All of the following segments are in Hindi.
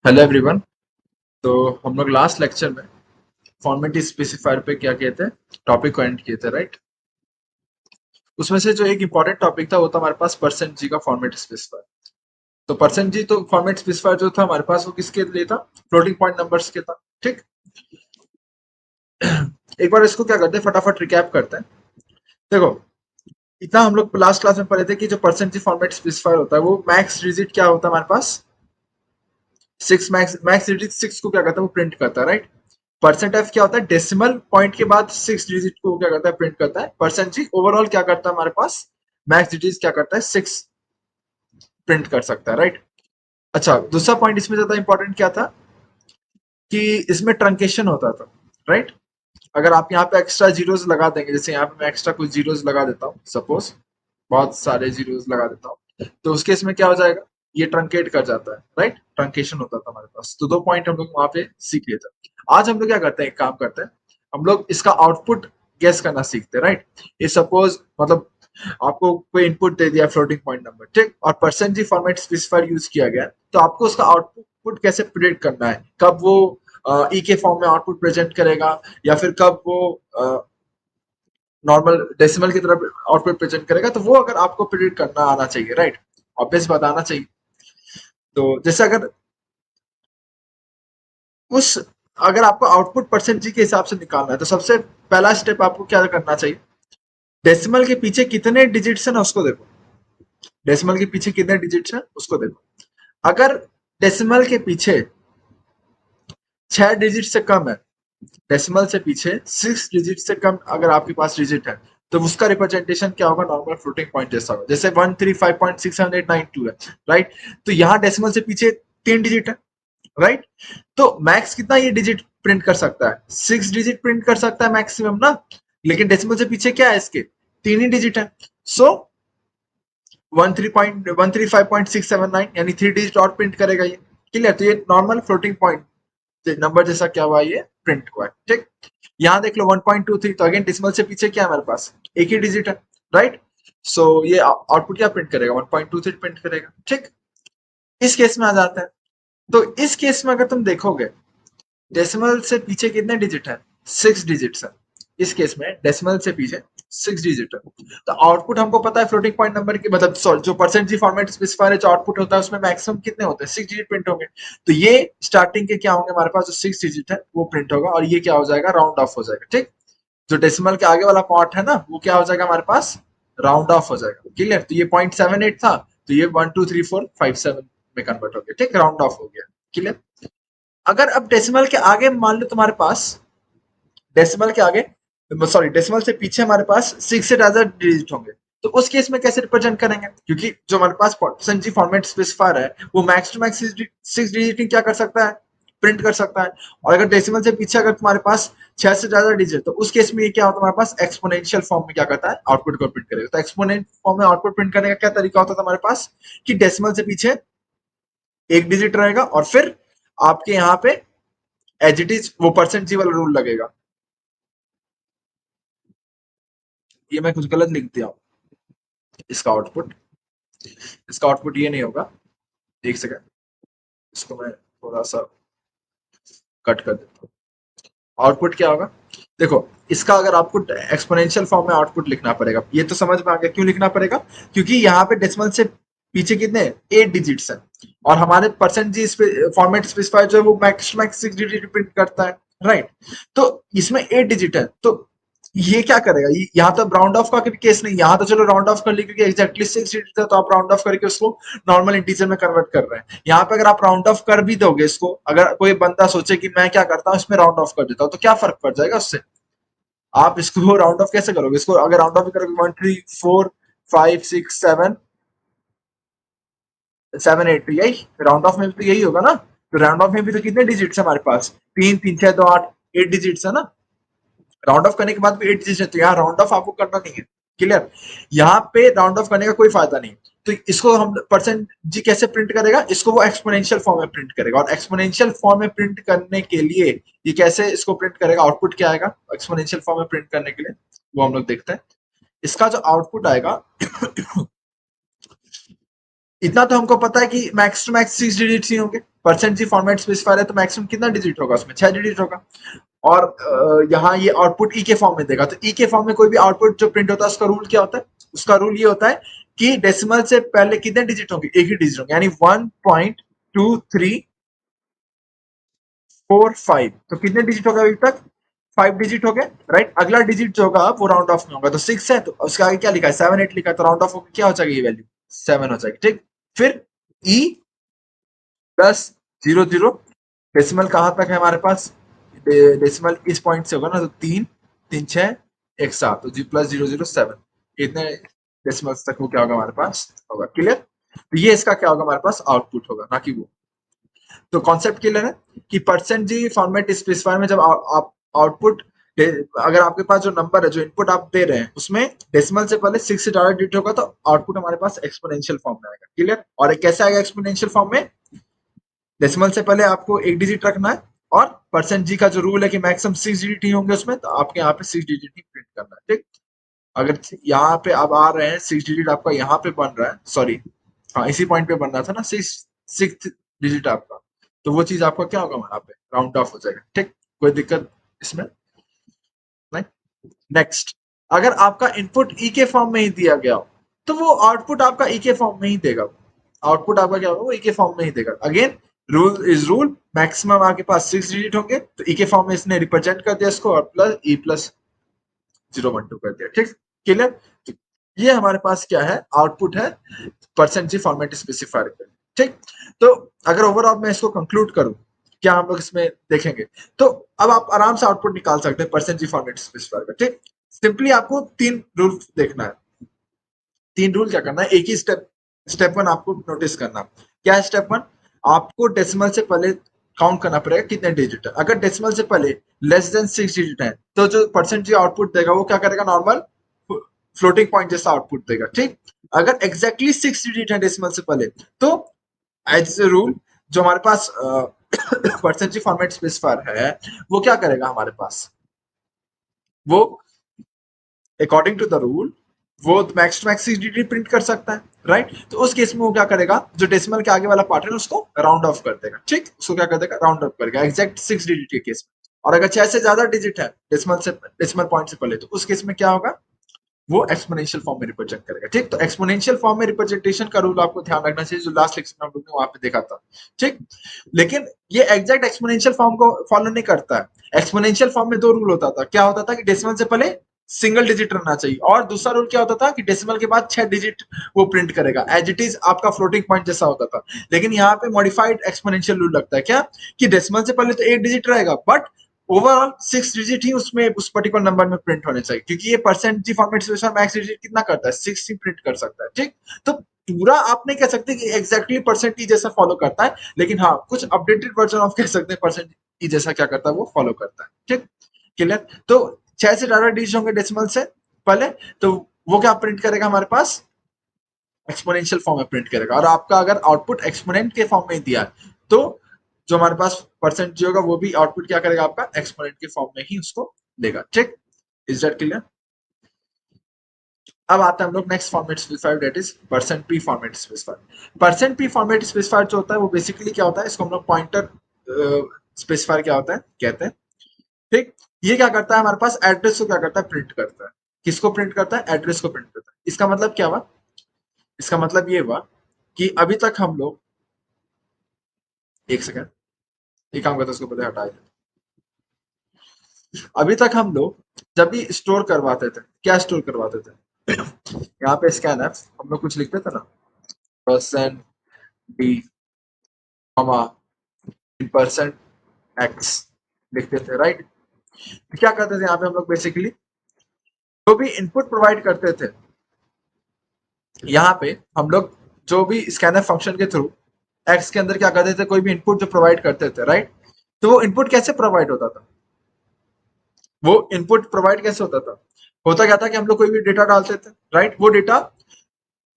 Hello everyone. तो हम लोग लास्ट लेक्चर में फॉर्मेट स्पेसिफायर पे क्या किए थे, टॉपिक को एंड किए थे, राइट। उसमें से जो एक इम्पॉर्टेंट टॉपिक था वो था हमारे पास परसेंट जी का फॉर्मेट स्पेसिफायर। तो परसेंट जी तो फॉर्मेट स्पेसिफायर जो था हमारे पास वो किसके लिए था, फ्लोटिंग पॉइंट नंबर्स के था, ठीक। एक बार इसको क्या करते हैं, फटाफट रिकैप करते हैं। देखो, इतना हम लोग लास्ट क्लास में पढ़े थे कि जो परसेंट जी फॉर्मेट स्पेसिफायर होता है वो मैक्स डिजिट क्या होता है हमारे पास, six. Max max digit six को क्या करता है, वो प्रिंट करता है, राइट। परसेंट एफ क्या होता है, डेसिमल पॉइंट के बाद सिक्स डिजिट को क्या करता है, प्रिंट करता है। परसेंट जी ओवरऑल क्या करता है हमारे पास, मैक्स डिजिट क्या करता है, सिक्स प्रिंट कर सकता है, राइट। अच्छा, दूसरा पॉइंट इसमें ज्यादा इंपॉर्टेंट क्या था कि इसमें ट्रंकेशन होता था, राइट। अगर आप यहाँ पे एक्स्ट्रा जीरोस लगा देंगे, जैसे यहाँ पे मैं एक्स्ट्रा कुछ जीरोस लगा देता हूँ, सपोज बहुत सारे जीरोस लगा देता हूँ, तो उस केस में क्या हो जाएगा, ये ट्रंकेट कर जाता है, राइट। ट्रंकेशन होता था हमारे पास। तो दो पॉइंट हम लोग वहां पे सीख लिए थे। आज हम लोग क्या करते हैं, एक काम करते हैं, हम लोग इसका आउटपुट गेस करना सीखते हैं, राइट। ये सपोज मतलब आपको कोई इनपुट दे दिया फ्लोटिंग पॉइंट नंबर, ठीक, और percent g format specifier use किया गया, तो आपको उसका आउटपुट कैसे प्रिडिक्ट करना है, कब वो ई के फॉर्म में आउटपुट प्रेजेंट करेगा या फिर कब वो नॉर्मल डेसिमल की तरफ आउटपुट प्रेजेंट करेगा, तो वो अगर आपको प्रिडिक्ट करना आना चाहिए, राइट। ऑब्वियस बताना चाहिए। तो जैसे उस अगर आपको आउटपुट परसेंट जी के हिसाब से निकालना है, तो सबसे पहला स्टेप आपको क्या करना चाहिए, डेसिमल के पीछे कितने डिजिट्स है ना उसको देखो। डेसिमल के पीछे कितने डिजिट्स है उसको देखो। अगर डेसिमल के पीछे 6 डिजिट से कम है, डेसिमल से पीछे 6 डिजिट से कम अगर आपके पास डिजिट है, तो उसका रिप्रेजेंटेशन क्या होगा, नॉर्मल फ्लोटिंग पॉइंट जैसा होगा। जैसे 135.67892 है, राइट। तो यहाँ डेसिमल से पीछे 3 डिजिट है, राइट। तो मैक्स कितना ये डिजिट प्रिंट कर सकता है, 6 डिजिट प्रिंट कर सकता है मैक्सिमम ना। लेकिन डेसिमल से पीछे क्या है इसके, 3 ही डिजिट है। सो 135.679 यानी 3 डिजिट और प्रिंट करेगा ये। क्लियर। तो ये नॉर्मल फ्लोटिंग पॉइंट नंबर जैसा क्या हुआ, ये प्रिंट हुआ है, ठीक। यहाँ देख लो 1.23, तो अगेन डिसिमल से पीछे क्या है हमारे पास, एक ही डिजिट है, राइट। सो ये आउटपुट क्या प्रिंट करेगा, 1.23 प्रिंट करेगा, ठीक। इस केस में आ जाता है। तो इस केस में अगर तुम देखोगे, डेसिमल से पीछे कितने डिजिट है, 6 डिजिट है। इस केस में डेसिमल से पीछे 6 डिजिट है। तो आउटपुट हमको पता है फ्लोटिंग पॉइंट नंबर की, मतलब सॉरी जो परसेंट जी फॉर्मेट स्पेसिफायर जो आउटपुट होता है उसमें मैक्सिमम कितने होते हैं, 6 डिजिट प्रिंट होंगे। तो ये स्टार्टिंग के क्या होंगे हमारे पास, जो 6 डिजिट है वो प्रिंट होगा, और ये क्या हो जाएगा, राउंड ऑफ हो जाएगा, ठीक। जो डेसिमल के आगे वाला पार्ट है ना, वो क्या हो जाएगा हमारे पास, राउंड ऑफ हो जाएगा। क्लियर। तो ये 0.78 था, तो ये 1 2 3 4 5 7 में कन्वर्ट हो गया, ठीक, राउंड ऑफ हो गया। क्लियर। अगर अब डेसिमल के आगे मान लो तुम्हारे पास, डेसिमल के आगे सॉरी डेसिमल से पीछे हमारे पास 6 से ज्यादा डिजिट होंगे, तो उस केस में कैसे रिप्रेजेंट करेंगे, क्योंकि जो हमारे पास परसेंट जी फॉर्मेट स्पेसिफायर है वो मैक्स टू मैक्स 6 डिजिट क्या कर सकता है, प्रिंट कर सकता है। और अगर डेसिमल से पीछे अगर तुम्हारे पास 6 से ज्यादा डिजिट, तो उस केस में ये क्या होता है हमारे पास, एक्सपोनेंशियल फॉर्म में क्या करता है, आउटपुट को प्रिंट करेगा। तो एक्सपोनेंट फॉर्म में आउटपुट प्रिंट करने का क्या तरीका होता था हमारे पास, कि डेसिमल से पीछे एक डिजिट रहेगा और फिर आपके यहाँ पे एज इट इज वो परसेंट जी वाला रूल लगेगा। ये मैं कुछ गलत लिख दिया हूँ। इसका आउटपुट इसका आउटपुट ये नहीं होगा, एक सेकंड, इसको मैं थोड़ा सा कट कर देता हूँ। आउटपुट क्या होगा, देखो, इसका अगर आपको एक्सपोनेंशियल फॉर्म में आउटपुट लिखना पड़ेगा, ये तो समझ में आ गया क्यों लिखना पड़ेगा, क्योंकि यहाँ पे डेसिमल से पीछे कितने 8 डिजिट्स हैं, और हमारे परसेंट जी फॉर्मेट स्पेसिफायर जो है वो मैक्स मैक्स 6 डिजिट प्रिंट करता है, राइट। तो इसमें 8 डिजिट है, तो ये क्या करेगा, यहाँ तो राउंड ऑफ का केस नहीं, यहाँ तो चलो राउंड ऑफ कर ली क्योंकि एग्जैक्टली 6 डिजिट था, तो आप राउंड ऑफ करके उसको नॉर्मल इंटीजर में कन्वर्ट कर रहे हैं। यहाँ पे अगर आप राउंड ऑफ कर भी दोगे इसको, अगर कोई बंदा सोचे कि मैं क्या करता हूँ इसमें राउंड ऑफ कर देता हूँ, तो क्या फर्क पड़ जाएगा उससे, आप इसको राउंड ऑफ कैसे करोगे, इसको अगर राउंड ऑफ करोगे 1 3 4 5 6 7 7 8, यही राउंड ऑफ में भी तो यही होगा ना। तो राउंड ऑफ में भी तो कितने डिजिट्स है हमारे पास, 3 3 6 2 8, 8 डिजिट्स है ना। राउंड ऑफ करने के बाद भी 8 डिजिट है, तो यहाँ राउंड ऑफ आपको करना नहीं है। क्लियर। यहाँ पे राउंड ऑफ करने का कोई फायदा नहीं। तो इसको हम परसेंट जी कैसे प्रिंट करेगा, इसको वो एक्सपोनेंशियल फॉर्म में प्रिंट करेगा, और एक्सपोनेंशियल फॉर्म में प्रिंट करने के लिए ये कैसे इसको प्रिंट करेगा, आउटपुट क्या आएगा एक्सपोनेंशियल फॉर्म में प्रिंट करने के लिए, वो हम लोग देखते हैं। इसका जो आउटपुट आएगा इतना तो हमको पता है कि मैक्स टू मैक्स 6 डिजिट ही होंगे। परसेंट जी फॉर्मेट स्पेसिफायर है तो मैक्सिमम कितना डिजिट होगा उसमें, 6 डिजिट होगा। और यहाँ ये आउटपुट ई के फॉर्म में देगा, तो ई के फॉर्म में कोई भी आउटपुट जो प्रिंट होता है उसका रूल क्या होता है, उसका रूल ये होता है कि डेसिमल से पहले कितने डिजिट होंगे, एक ही डिजिट होंगे, यानी 1.2345। तो कितने डिजिट हो गए अभी तक, 5 डिजिट हो गए, राइट। अगला डिजिट जो होगा वो राउंड ऑफ में होगा, तो 6 है तो उसके आगे क्या लिखा है, 7 8 लिखा है, तो राउंड ऑफ होकर क्या हो जाएगी ये वैल्यू, 7 हो जाएगी, ठीक। फिर ई प्लस 00, डेसिमल कहां तक है हमारे पास, डेसिमल इस पॉइंट से होगा ना, तो 3 3 6 1 7, तो जी प्लस 007, इतने डेसिमल्स तक वो क्या होगा हमारे पास होगा, क्लियर। तो ये इसका क्या होगा हमारे पास आउटपुट होगा, ना कि वो। तो कॉन्सेप्ट क्लियर है कि परसेंट जी फॉर्मेट स्पेसिफायर में जब आप आउटपुट, अगर आपके पास जो नंबर है, जो इनपुट आप दे रहे हैं उसमें डेसिमल से पहले 6 से ज्यादा डिजिट होगा तो आउटपुट हमारे पास एक्सपोनेंशियल फॉर्म में आएगा, क्लियर। और एक कैसे आएगा एक्सपोनेंशियल फॉर्म में, डेसिमल से पहले आपको एक डिजिट रखना है, और परसेंट जी का जो रूल है कि मैक्सिमम 6 डिजिट ही होंगे उसमें, तो आपके यहाँ पे 6 डिजिट ही प्रिंट करना है, ठीक। अगर यहाँ पे आप आ रहे हैं 6 डिजिट आपका यहाँ पे बन रहा है, सॉरी, हाँ इसी पॉइंट पे बन रहा था ना, 6 डिजिट आपका, तो वो चीज आपका क्या होगा वहां पे राउंड ऑफ हो जाएगा, ठीक। कोई दिक्कत इसमें नहीं। नेक्स्ट, अगर आपका इनपुट ई के फॉर्म में ही दिया गया हो तो वो आउटपुट आपका ई के फॉर्म में ही देगा, आउटपुट आपका क्या होगा वो ई के फॉर्म में ही देगा। Again rule is rule, maximum आपके पास 6 डिजिट होंगे, तो ई के फॉर्म में इसने रिप्रेजेंट कर दिया इसको, और प्लस ई प्लस 012 कर दिया, ठीक, क्लियर। ये हमारे पास क्या है, आउटपुट है परसेंट जी फॉर्मेट स्पेसिफायर का, ठीक। तो अगर ओवरऑल मैं इसको कंक्लूड करूं, क्या हम लोग इसमें देखेंगे, तो अब आप आराम से आउटपुट निकाल सकते हैं परसेंट जी फॉर्मेट स्पेसिफायर का, ठीक। सिंपली आपको 3 रूल देखना है, 3 रूल क्या करना है, एक ही स्टेप, स्टेप वन आपको नोटिस करना, क्या है स्टेप वन, आपको डेसिमल से पहले काउंट करना पड़ेगा कितने डिजिट है। अगर डेसिमल से पहले लेस देन 6 डिजिट है तो जो परसेंट जी आउटपुट देगा वो क्या करेगा, नॉर्मल फ्लोटिंग पॉइंट जैसा आउटपुट देगा, ठीक। अगर एग्जैक्टली 6 डिजिट है डेसिमल से पहले, तो एज ए रूल जो हमारे पास परसेंट जी फॉर्मेट स्पेसिफायर है वो क्या करेगा हमारे पास, वो अकॉर्डिंग टू द रूल वो max to max 6 digit print कर सकता है, राइट। तो उस केस में वो क्या करेगा, जो डेसिमल के आगे वाला पार्ट है उसको राउंड ऑफ कर देगा, ठीक, उसको क्या कर देगा राउंड ऑफ करेगा एग्जैक्ट 6 डिजिट के केस में। और अगर 6 से ज्यादा डिजिट है डेसिमल पॉइंट से पहले, तो उस केस में क्या होगा, वो एक्सपोनेंशियल फॉर्म में रिप्रेजेंट करेगा, ठीक। तो एक्सपोनेंशियल फॉर्म में रिप्रेजेंटेशन का रूल आपको ध्यान रखना चाहिए, जो लास्ट लेक्चर में हम लोग ने वहां पे देखा था, ठीक। लेकिन ये एग्जैक्ट एक्सपोनेंशियल फॉर्म को फॉलो नहीं करता है। एक्सपोनेंशियल फॉर्म में 2 रूल होता था, क्या होता था कि डेसिमल से पहले सिंगल डिजिट रहना चाहिए, और दूसरा रूल क्या होता था कि डेसिमल के बाद 6 डिजिट वो प्रिंट करेगा, एज इट इज आपका फ्लोटिंग पॉइंट जैसा होता था। लेकिन यहाँ पे मॉडिफाइड एक्सपोनेंशियल रूल लगता है, क्या कि डेसिमल से पहले तो 1 डिजिट रहेगा, बट ओवरऑल 6 डिजिट ही उसमें उस पर्टिकुलर नंबर में प्रिंट होने चाहिए, क्योंकि ये percent g format specifier max digit कितना करता है, 6 ही प्रिंट कर सकता है, ठीक। तो पूरा आप नहीं कह सकते कि एग्जैक्टली परसेंट ई जैसा फॉलो करता है, लेकिन हाँ कुछ अपडेटेड वर्जन ऑफ कह सकते हैं परसेंट ई जैसा क्या करता है वो फॉलो करता है, ठीक, क्लियर। तो 6 से ज्यादा डिजिट होंगे डेसिमल से पहले, तो वो क्या प्रिंट करेगा हमारे पास, एक्सपोनेंशियल फॉर्म में प्रिंट करेगा। और आपका अगर आउटपुट एक्सपोनेंट के फॉर्म में दिया है तो जो हमारे पास परसेंट जो होगा वो भी आउटपुट क्या करेगा आपका एक्सपोनेंट के फॉर्म में ही उसको देगा, ठीक। Is that clear. अब आता है हम लोग next format specifier, that is percent P format specifier. Percent P format specifier जो होता है वो बेसिकली क्या होता है, इसको हम लोग पॉइंटर स्पेसिफायर क्या होता है कहते हैं, ठीक। ये क्या करता है हमारे पास एड्रेस को क्या करता है प्रिंट करता है, किसको प्रिंट करता है, एड्रेस को प्रिंट करता है। इसका मतलब क्या हुआ, इसका मतलब ये हुआ कि अभी तक हम लोग, एक सेकंड, एक काम करते हैं उसको पहले हटा देते हैं। अभी तक हम लोग जब भी स्टोर करवाते थे, क्या स्टोर करवाते थे, यहाँ पे स्कैन है, हम लोग कुछ लिखते थे ना, percent b comma percent x लिखते थे, राइट। तो क्या करते थे यहाँ पे हम लोग बेसिकली जो भी इनपुट प्रोवाइड करते थे, यहाँ पे हम लोग जो भी स्कैनर फंक्शन के थ्रू एक्स के अंदर क्या करते थे, कोई भी इनपुट जो प्रोवाइड करते थे, राइट। तो वो इनपुट कैसे प्रोवाइड होता था, वो इनपुट प्रोवाइड कैसे होता था, होता क्या था कि हम लोग कोई भी डेटा डालते थे, राइट। वो डेटा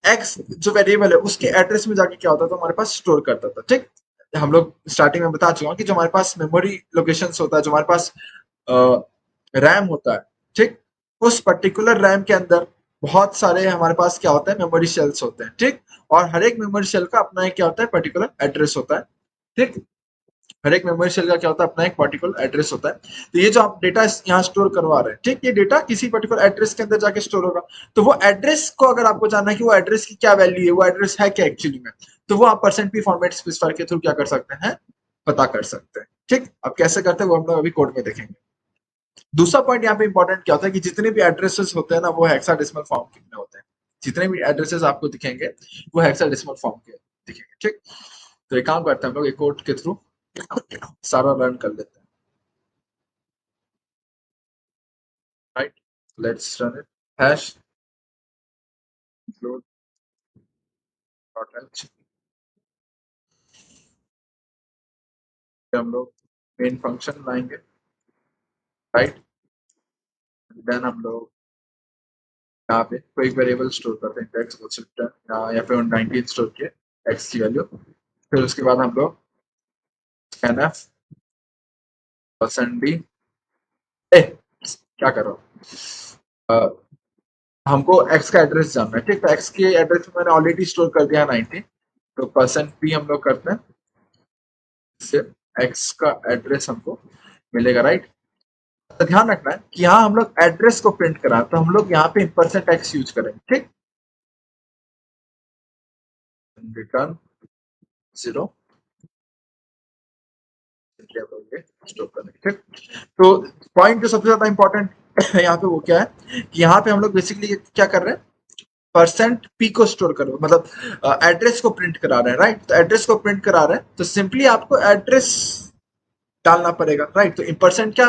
एक्स जो वेरिएबल है उसके एड्रेस में जाके क्या होता था हमारे पास स्टोर करता था, ठीक। हम लोग स्टार्टिंग में बता चुका हूँ कि जो हमारे पास मेमोरी लोकेशन होता है, जो हमारे पास रैम होता है, ठीक, उस पर्टिकुलर रैम के अंदर बहुत सारे हमारे पास क्या होता है मेमोरी शेल्स होते हैं, ठीक। और हर एक मेमोरी सेल का अपना एक क्या होता है, पर्टिकुलर एड्रेस होता है। ठीक, हर एक मेमोरी सेल का क्या होता है, अपना एक पर्टिकुलर एड्रेस होता है। तो ये जो आप डेटा यहाँ स्टोर करवा रहे हैं, ठीक, ये डेटा किसी पर्टिकुलर एड्रेस के अंदर जाके स्टोर होगा। तो वो एड्रेस को अगर आपको जानना है कि वो एड्रेस की क्या वैल्यू है, वो एड्रेस है क्या एक्चुअली में, तो वो आप परसेंट पी फॉर्मेट स्पेसिफायर के थ्रू क्या कर सकते हैं, पता कर सकते हैं। ठीक, अब कैसे करते हैं वो हम लोग अभी कोड में देखेंगे। दूसरा पॉइंट यहाँ पे इंपॉर्टेंट क्या होता है कि जितने भी एड्रेसेस होते हैं ना, वो हेक्साडेसिमल फॉर्म में होते हैं। जितने भी एड्रेसेस आपको दिखेंगे वो हेक्साडेसिमल फॉर्म के दिखेंगे। ठीक, तो एक काम करते हैं हम लोग एक कोड के थ्रू सारा रन कर लेते हैं। Right, let's run it. Hash load dot H, हम लोग मेन फंक्शन लाएंगे। राइट, देन हम लोग यहाँ पे कोई वेरिएबल स्टोर करते हैं, टेक्स्ट या फिर 19 स्टोर किए एक्स की वैल्यू। फिर उसके बाद हम लोग एनएफ %d, ए क्या कर रहा हूँ, हमको एक्स का एड्रेस जानना है। ठीक, तो एक्स के एड्रेस में मैंने ऑलरेडी स्टोर कर दिया 19, तो %p हम लोग करते हैं, इससे एक्स का एड्रेस हमको मिलेगा। राइट, तो ध्यान रखना है कि यहाँ हम लोग एड्रेस को प्रिंट करा, तो हम लोग यहाँ पे %x यूज करेंगे। ठीक, रिटर्न 0 स्टोर करेंगे। ठीक, तो पॉइंट जो सबसे ज्यादा इंपॉर्टेंट यहाँ पे वो क्या है कि यहाँ पे हम लोग बेसिकली क्या कर रहे हैं, %p को स्टोर करो, मतलब एड्रेस को प्रिंट करा रहे हैं। राइट, तो एड्रेस को प्रिंट करा रहे हैं तो सिंपली आपको एड्रेस डालना पड़ेगा। राइट, तो परसेंट क्या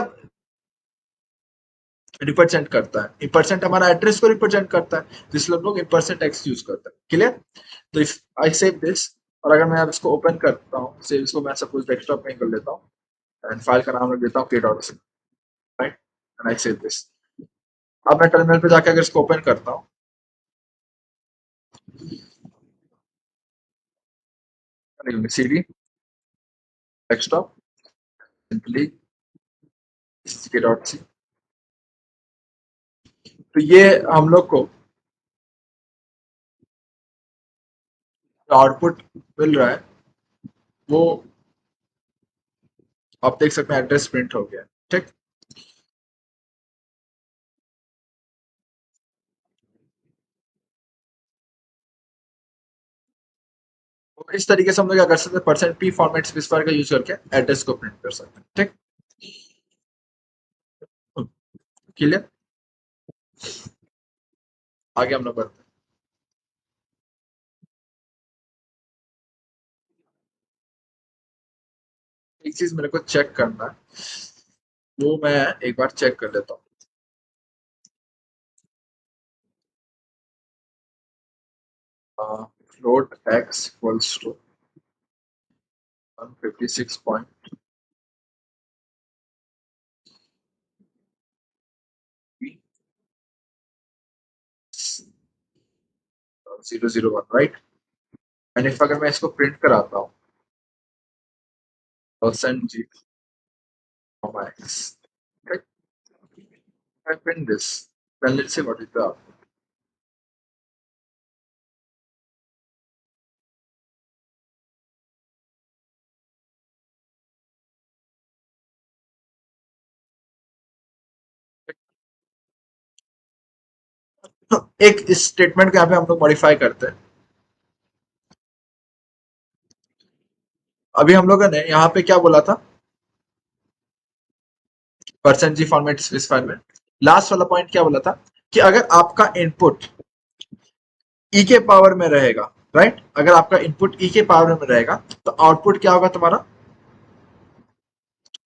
रिप्रेजेंट करता है, परसेंट हमारा एड्रेस को रिप्रेजेंट करता है, तो इसलिए हम लोग %x यूज करते हैं। क्लियर, तो इफ आई सेव दिस, और अगर मैं अब इसको ओपन करता हूँ, सेव इसको मैं सपोज डेस्कटॉप में कर लेता हूँ एंड फाइल का नाम रख देता हूँ k.c। Right, and I save this. अब मैं टर्मिनल पे जाकर अगर इसको ओपन करता हूँ, cd डेस्कटॉप सिंपली k.c, तो ये हम लोग को आउटपुट मिल रहा है, वो आप देख सकते हैं, एड्रेस प्रिंट हो गया। ठीक, तो इस तरीके से हम लोग क्या कर सकते हैं, %p फॉर्मेट स्पेसिफायर का यूज करके एड्रेस को प्रिंट कर सकते हैं। ठीक, क्लियर, आगे हम लोग बढ़ते हैं। एक चीज मेरे को चेक करना है, वो मैं एक बार चेक कर लेता हूँ। Float x equals to 156.001, right, and if अगर मैं इसको प्रिंट कराता हूँ %g x, right, I print this, then let's say what is the output. तो एक इस स्टेटमेंट को यहाँ पे हम लोग मॉडिफाई करते हैं। अभी हम लोगों ने यहाँ पे क्या बोला था, %g फॉर्मेट स्पेसिफायर में लास्ट वाला पॉइंट क्या बोला था कि अगर आपका इनपुट ई के पावर में रहेगा, राइट, अगर आपका इनपुट ई के पावर में रहेगा तो आउटपुट क्या होगा तुम्हारा,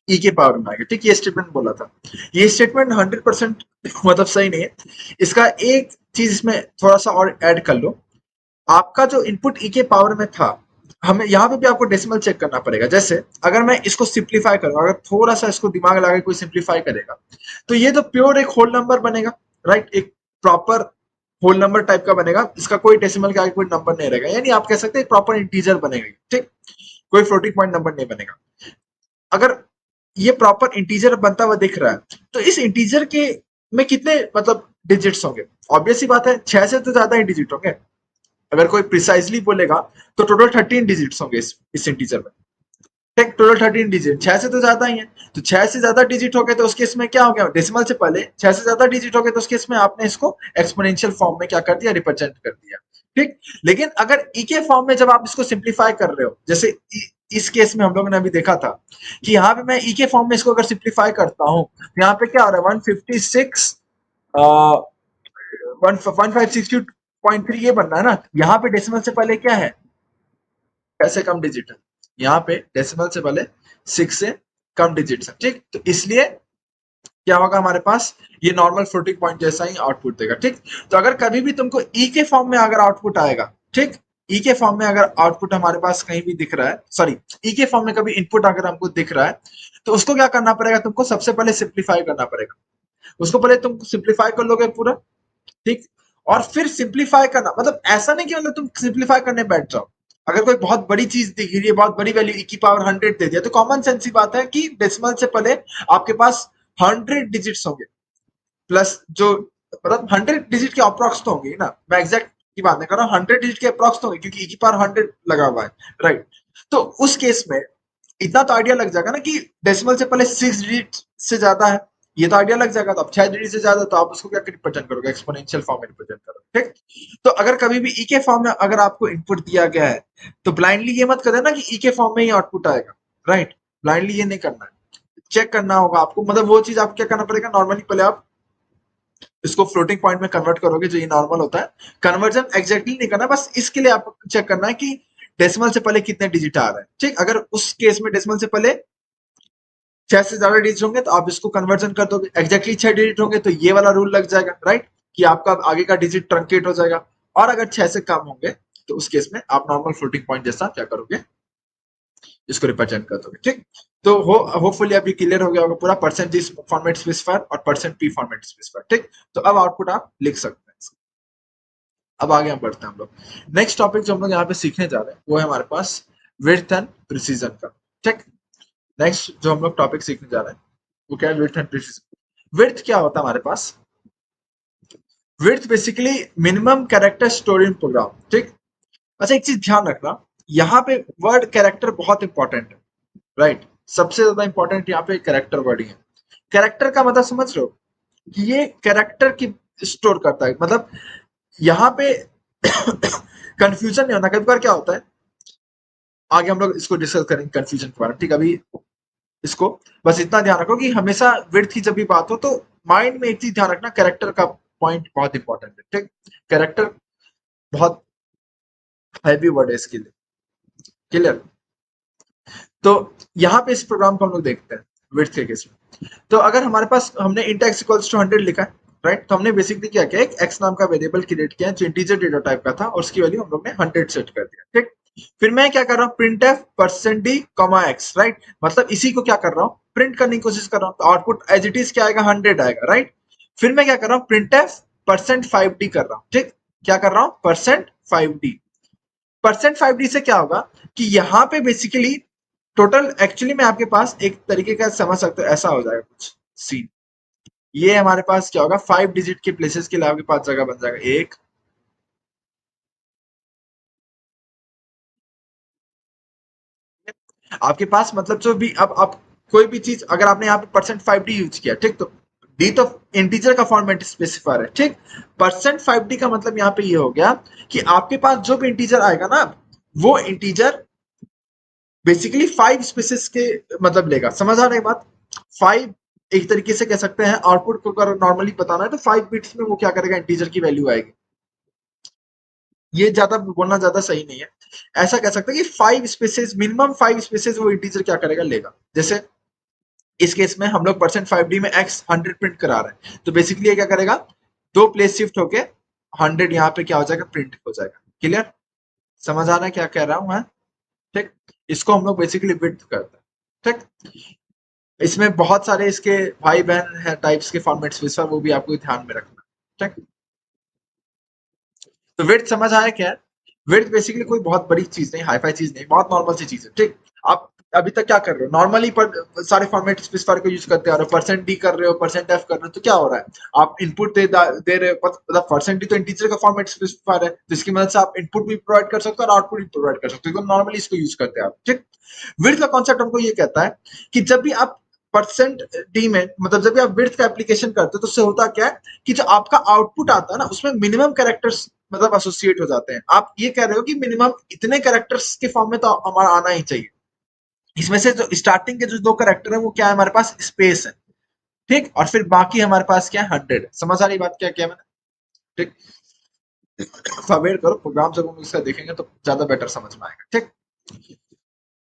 ई के पावर में आएगा। ठीक, ये स्टेटमेंट बोला था। ये स्टेटमेंट 100% मतलब सही नहीं है। इसका एक चीज इसमें थोड़ा सा और ऐड कर लो, आपका जो इनपुट ई के पावर में था, हमें यहाँ पे भी आपको डेसिमल चेक करना पड़ेगा। जैसे अगर मैं इसको सिंप्लीफाई करूंगा, अगर थोड़ा सा इसको दिमाग लगा के कोई सिंप्लीफाई करेगा, तो ये तो प्योर एक होल नंबर बनेगा। राइट, एक प्रॉपर होल नंबर टाइप का बनेगा, इसका कोई डेसिमल के आगे कोई नंबर नहीं रहेगा, यानी आप कह सकते हैं एक प्रॉपर इंटीजर बनेगा। ठीक, कोई फ्लोटिंग पॉइंट नंबर नहीं बनेगा। अगर ये प्रॉपर इंटीजर बनता हुआ दिख रहा है, तो इस इंटीजर के में कितने मतलब डिजिट्स होंगे, ऑब्वियस सी बात है 6 से तो ज्यादा ही डिजिट होंगे। अगर कोई प्रिसाइजली बोलेगा तो टोटल 13 डिजिट्स होंगे इस इंटीजर में। ठीक, टोटल 13 डिजिट, 6 से तो ज्यादा ही है, तो 6 से ज्यादा डिजिट हो गए तो उस केस में क्या हो गया, डेसिमल से पहले 6 से ज्यादा डिजिट हो गए तो उस केस में आपने इसको एक्सपोनेंशियल फॉर्म में क्या कर दिया, रिप्रेजेंट कर दिया। ठीक, लेकिन अगर ई के फॉर्म में जब आप इसको सिंप्लीफाई कर रहे हो, जैसे इस केस में हम लोगों ने अभी देखा था कि यहाँ पे मैं ई के फॉर्म में इसको अगर सिंप्लीफाई करता हूँ, यहाँ पे क्या हो रहा है, 156 1562.3 ये बन रहा है ना, यहाँ पे डेसिमल से पहले क्या है, कैसे कम डिजिट है, यहाँ पे डेसिमल से पहले 6 से कम डिजिट है। ठीक, तो इसलिए क्या होगा हमारे पास, ये नॉर्मल फ्लोटिंग पॉइंट जैसा ही आउटपुट देगा। ठीक, तो अगर कभी भी तुमको ई के फॉर्म में अगर आउटपुट आएगा, ठीक, ई के फॉर्म में अगर आउटपुट हमारे पास कहीं भी दिख रहा है, सॉरी, ई के फॉर्म में कभी इनपुट अगर हमको दिख रहा है, तो उसको क्या करना पड़ेगा, तुमको सबसे पहले सिंप्लीफाई करना पड़ेगा। उसको पहले तुम सिंप्लीफाई कर लोगे पूरा, ठीक, और फिर सिंप्लीफाई करना मतलब ऐसा नहीं कि मतलब तुम सिंप्लीफाई करने बैठ जाओ। अगर कोई बहुत बड़ी चीज दिख रही है, बहुत बड़ी वैल्यू ई की पावर 100 दे दिया, तो कॉमन सेंस की बात है कि डेसिमल से पहले आपके पास 100 डिजिट्स होंगे, प्लस जो मतलब 100 डिजिट के अप्रॉक्स तो होंगे ना, मैं एग्जैक्ट की बात नहीं कर रहा हूँ, 100 डिजिट के अप्रॉक्स तो होंगे क्योंकि ई की पावर 100 लगा हुआ है, राइट। तो उस केस में इतना तो आइडिया लग जाएगा ना कि डेसिमल से पहले 6 डिजिट से ज्यादा है, ये तो आइडिया लग जाएगा। तो अब 6 डिजिट से ज्यादा, तो आप उसको क्या रिप्रेजेंट करोगे, एक्सपोनेंशियल फॉर्म में रिप्रेजेंट करोगे। ठीक, तो अगर कभी भी ई के फॉर्म में अगर आपको इनपुट दिया गया है, तो ब्लाइंडली ये मत कर देना कि ई के फॉर्म में ही आउटपुट आएगा, राइट, ब्लाइंडली ये नहीं करना है, चेक करना होगा आपको। मतलब वो चीज आपको क्या करना पड़ेगा, नॉर्मली पहले आप इसको फ्लोटिंग पॉइंट में कन्वर्ट करोगे, जो ये नॉर्मल होता है। कन्वर्जन एग्जैक्टली नहीं करना, बस इसके लिए आपको चेक करना है कि डेसिमल से पहले कितने डिजिट आ रहे हैं। ठीक, अगर उस केस में डेसिमल से पहले 6 से ज्यादा डिजिट होंगे तो आप इसको कन्वर्जन कर दोगे, एग्जैक्टली 6 डिजिट होंगे तो ये वाला रूल लग जाएगा, राइट, कि आपका आगे का डिजिट ट्रंकेट हो जाएगा। और अगर 6 से कम होंगे तो उस केस में आप नॉर्मल फ्लोटिंग पॉइंट जैसा क्या करोगे, इसको रिप्रेजेंट कर दोगे। ठीक, तो होपफुली अभी क्लियर हो गया होगा पूरा, परसेंट जी फॉर्मेट स्पेसिफायर और परसेंट पी फॉर्मेट स्पेसिफायर। ठीक, तो अब आउटपुट आप लिख सकते हैं। अब आगे हम बढ़ते हैं हम लोग, नेक्स्ट टॉपिक जो हम लोग यहाँ पे सीखने जा रहे हैं वो है हमारे पास विड्थ एंड प्रिसीजन का। ठीक, नेक्स्ट जो हम लोग टॉपिक सीखने जा रहे हैं वो क्या है, विड्थ एंड प्रिसीजन। विड्थ क्या होता है हमारे पास, width basically minimum character store in program. ठीक, अच्छा एक चीज ध्यान रखना, यहाँ पे वर्ड कैरेक्टर बहुत इंपॉर्टेंट है, राइट, सबसे ज्यादा इंपॉर्टेंट यहाँ पे कैरेक्टर वर्ड ही है। कैरेक्टर का मतलब समझ रहे हो कि ये कैरेक्टर की स्टोर करता है, मतलब यहाँ पे कंफ्यूजन नहीं होना। कभी बार क्या होता है, आगे हम लोग इसको डिस्कस करेंगे कंफ्यूजन के बारे में। ठीक, अभी इसको बस इतना ध्यान रखो कि हमेशा विड्थ की जब भी बात हो तो माइंड में एक चीज ध्यान रखना, कैरेक्टर का पॉइंट बहुत इंपॉर्टेंट है। ठीक, कैरेक्टर बहुत हैवी वर्ड है इसके लिए, क्लियर। तो यहाँ पे इस प्रोग्राम को हम लोग देखते हैं विड्थ के केस में। तो अगर हमारे पास हमने int x इक्वल्स टू 100 लिखा है, राइट, तो हमने बेसिकली क्या किया, एक x नाम का वेरिएबल क्रिएट किया जो इंटीजर डेटा टाइप का था और उसकी वैल्यू हम लोग ने 100 सेट कर दिया। ठीक, फिर मैं क्या कर रहा हूँ, print F percent D comma x, right, मतलब इसी को क्या कर रहा हूँ, प्रिंट करने की कोशिश कर रहा हूँ, तो आउटपुट एज इट इज क्या आएगा, 100 आएगा, राइट। फिर मैं क्या कर रहा हूँ, प्रिंट एफ परसेंट 5d कर रहा हूँ। ठीक, क्या कर रहा हूँ, परसेंट 5d। परसेंट 5d से क्या होगा कि यहाँ पे बेसिकली टोटल एक्चुअली में आपके पास एक तरीके का समझ सकते हो, ऐसा हो जाएगा कुछ सीन। ये हमारे पास क्या होगा, 5 डिजिट के प्लेसेस के लिए आपके पास जगह बन जाएगा एक, आपके पास मतलब जो भी अब आप कोई भी चीज अगर आपने यहाँ पे परसेंट 5d यूज किया, ठीक, तो डी तो इंटीजर का फॉर्मेट स्पेसिफायर है। ठीक, परसेंट 5d का मतलब यहाँ पे ये हो गया कि आपके पास जो भी इंटीजर आएगा ना, वो इंटीजर बेसिकली 5 स्पेसिस के मतलब लेगा। समझ आ रही है बात, 5 एक तरीके से कह सकते हैं, आउटपुट को अगर नॉर्मली बताना है तो 5 बिट्स में वो क्या करेगा, इंटीजर की वैल्यू आएगी। ये ज्यादा बोलना ज्यादा सही नहीं है, ऐसा कह सकते हैं कि 5 स्पेसेस, मिनिमम 5 स्पेसेस वो इंटीजर क्या करेगा, लेगा। जैसे इस केस में हम लोग परसेंट 5d में x 100 प्रिंट करा रहे हैं, तो बेसिकली ये क्या करेगा, दो प्लेस शिफ्ट होके 100 यहाँ पे क्या हो जाएगा, प्रिंट हो जाएगा। क्लियर, समझ आ रहा है क्या कह रहा हूं मैं। ठीक, इसको हम लोग बेसिकली विड्थ करते हैं। ठीक, इसमें बहुत सारे इसके भाई बहन है टाइप्स के फॉर्मेट्स विसा, वो भी आपको ध्यान में रखना। ठीक, तो विड्थ समझ आया क्या है, विड्थ बेसिकली कोई बहुत बड़ी चीज नहीं, हाईफाई चीज नहीं, बहुत नॉर्मल सी चीज है। ठीक, आप अभी तक क्या कर रहे हो नॉर्मली पर सारे फॉर्मेट स्पेसिफायर को यूज करते आ रहे हो परसेंट डी कर रहे हो परसेंट एफ कर रहे हो तो क्या हो रहा है आप इनपुट दे रहे हो मतलब परसेंट डी तो इंटीजर का फॉर्मेट स्पेसिफायर है जिसकी मदद से आप इनपुट भी प्रोवाइड कर सकते हो और आउटपुट भी प्रोवाइड कर सकते हो नॉर्मली इसको यूज करते हैं आप ठीक विड्थ का कॉन्सेप्ट हमको ये कहता है कि जब भी आप परसेंट डी में मतलब जब भी आप विड्थ का एप्लीकेशन करते हो तो उससे होता क्या है कि जो आपका आउटपुट आता है ना उसमें मिनिमम कैरेक्टर्स मतलब एसोसिएट हो जाते हैं आप ये कह रहे हो कि मिनिमम इतने कैरेक्टर्स के फॉर्म में तो हमारा आना ही चाहिए इसमें से जो स्टार्टिंग के जो दो कैरेक्टर है वो क्या है हमारे पास स्पेस है ठीक और फिर बाकी हमारे पास क्या है 100 समझ आ रही बात क्या क्या मैंने ठीक वेट करो प्रोग्राम जब हम इसका देखेंगे तो ज्यादा बेटर समझ में आएगा ठीक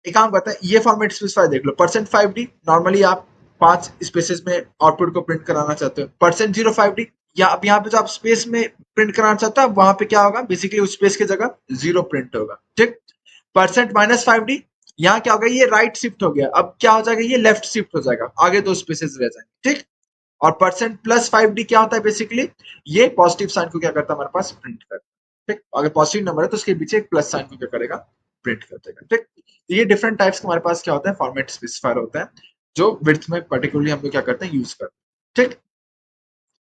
एक काम करते हैं ये फॉर्मेट स्पेसिफाई देख लो परसेंट 5D नॉर्मली आप 5 स्पेसेस में आउटपुट को प्रिंट कराना चाहते हो परसेंट 05D या अब यहाँ पे जो आप स्पेस में प्रिंट कराना चाहते हो वहां पे क्या होगा बेसिकली उस स्पेस की जगह 0 प्रिंट होगा ठीक परसेंट -5D यहाँ क्या होगा ये राइट शिफ्ट हो गया अब क्या हो जाएगा ये लेफ्ट शिफ्ट हो जाएगा आगे दो स्पेसेस रह जाएंगे ठीक और परसेंट +5D क्या होता है बेसिकली ये पॉजिटिव साइन को क्या करता है हमारे पास प्रिंट करता है ठीक अगर पॉजिटिव नंबर है तो उसके पीछे एक प्लस साइन को क्या करेगा प्रिंट कर देगा ठीक ये डिफरेंट टाइप्स के हमारे पास क्या होता है फॉर्मेट स्पेसिफायर होता है जो विड्थ में पर्टिकुलरली हम लोग क्या करते हैं यूज करते हैं ठीक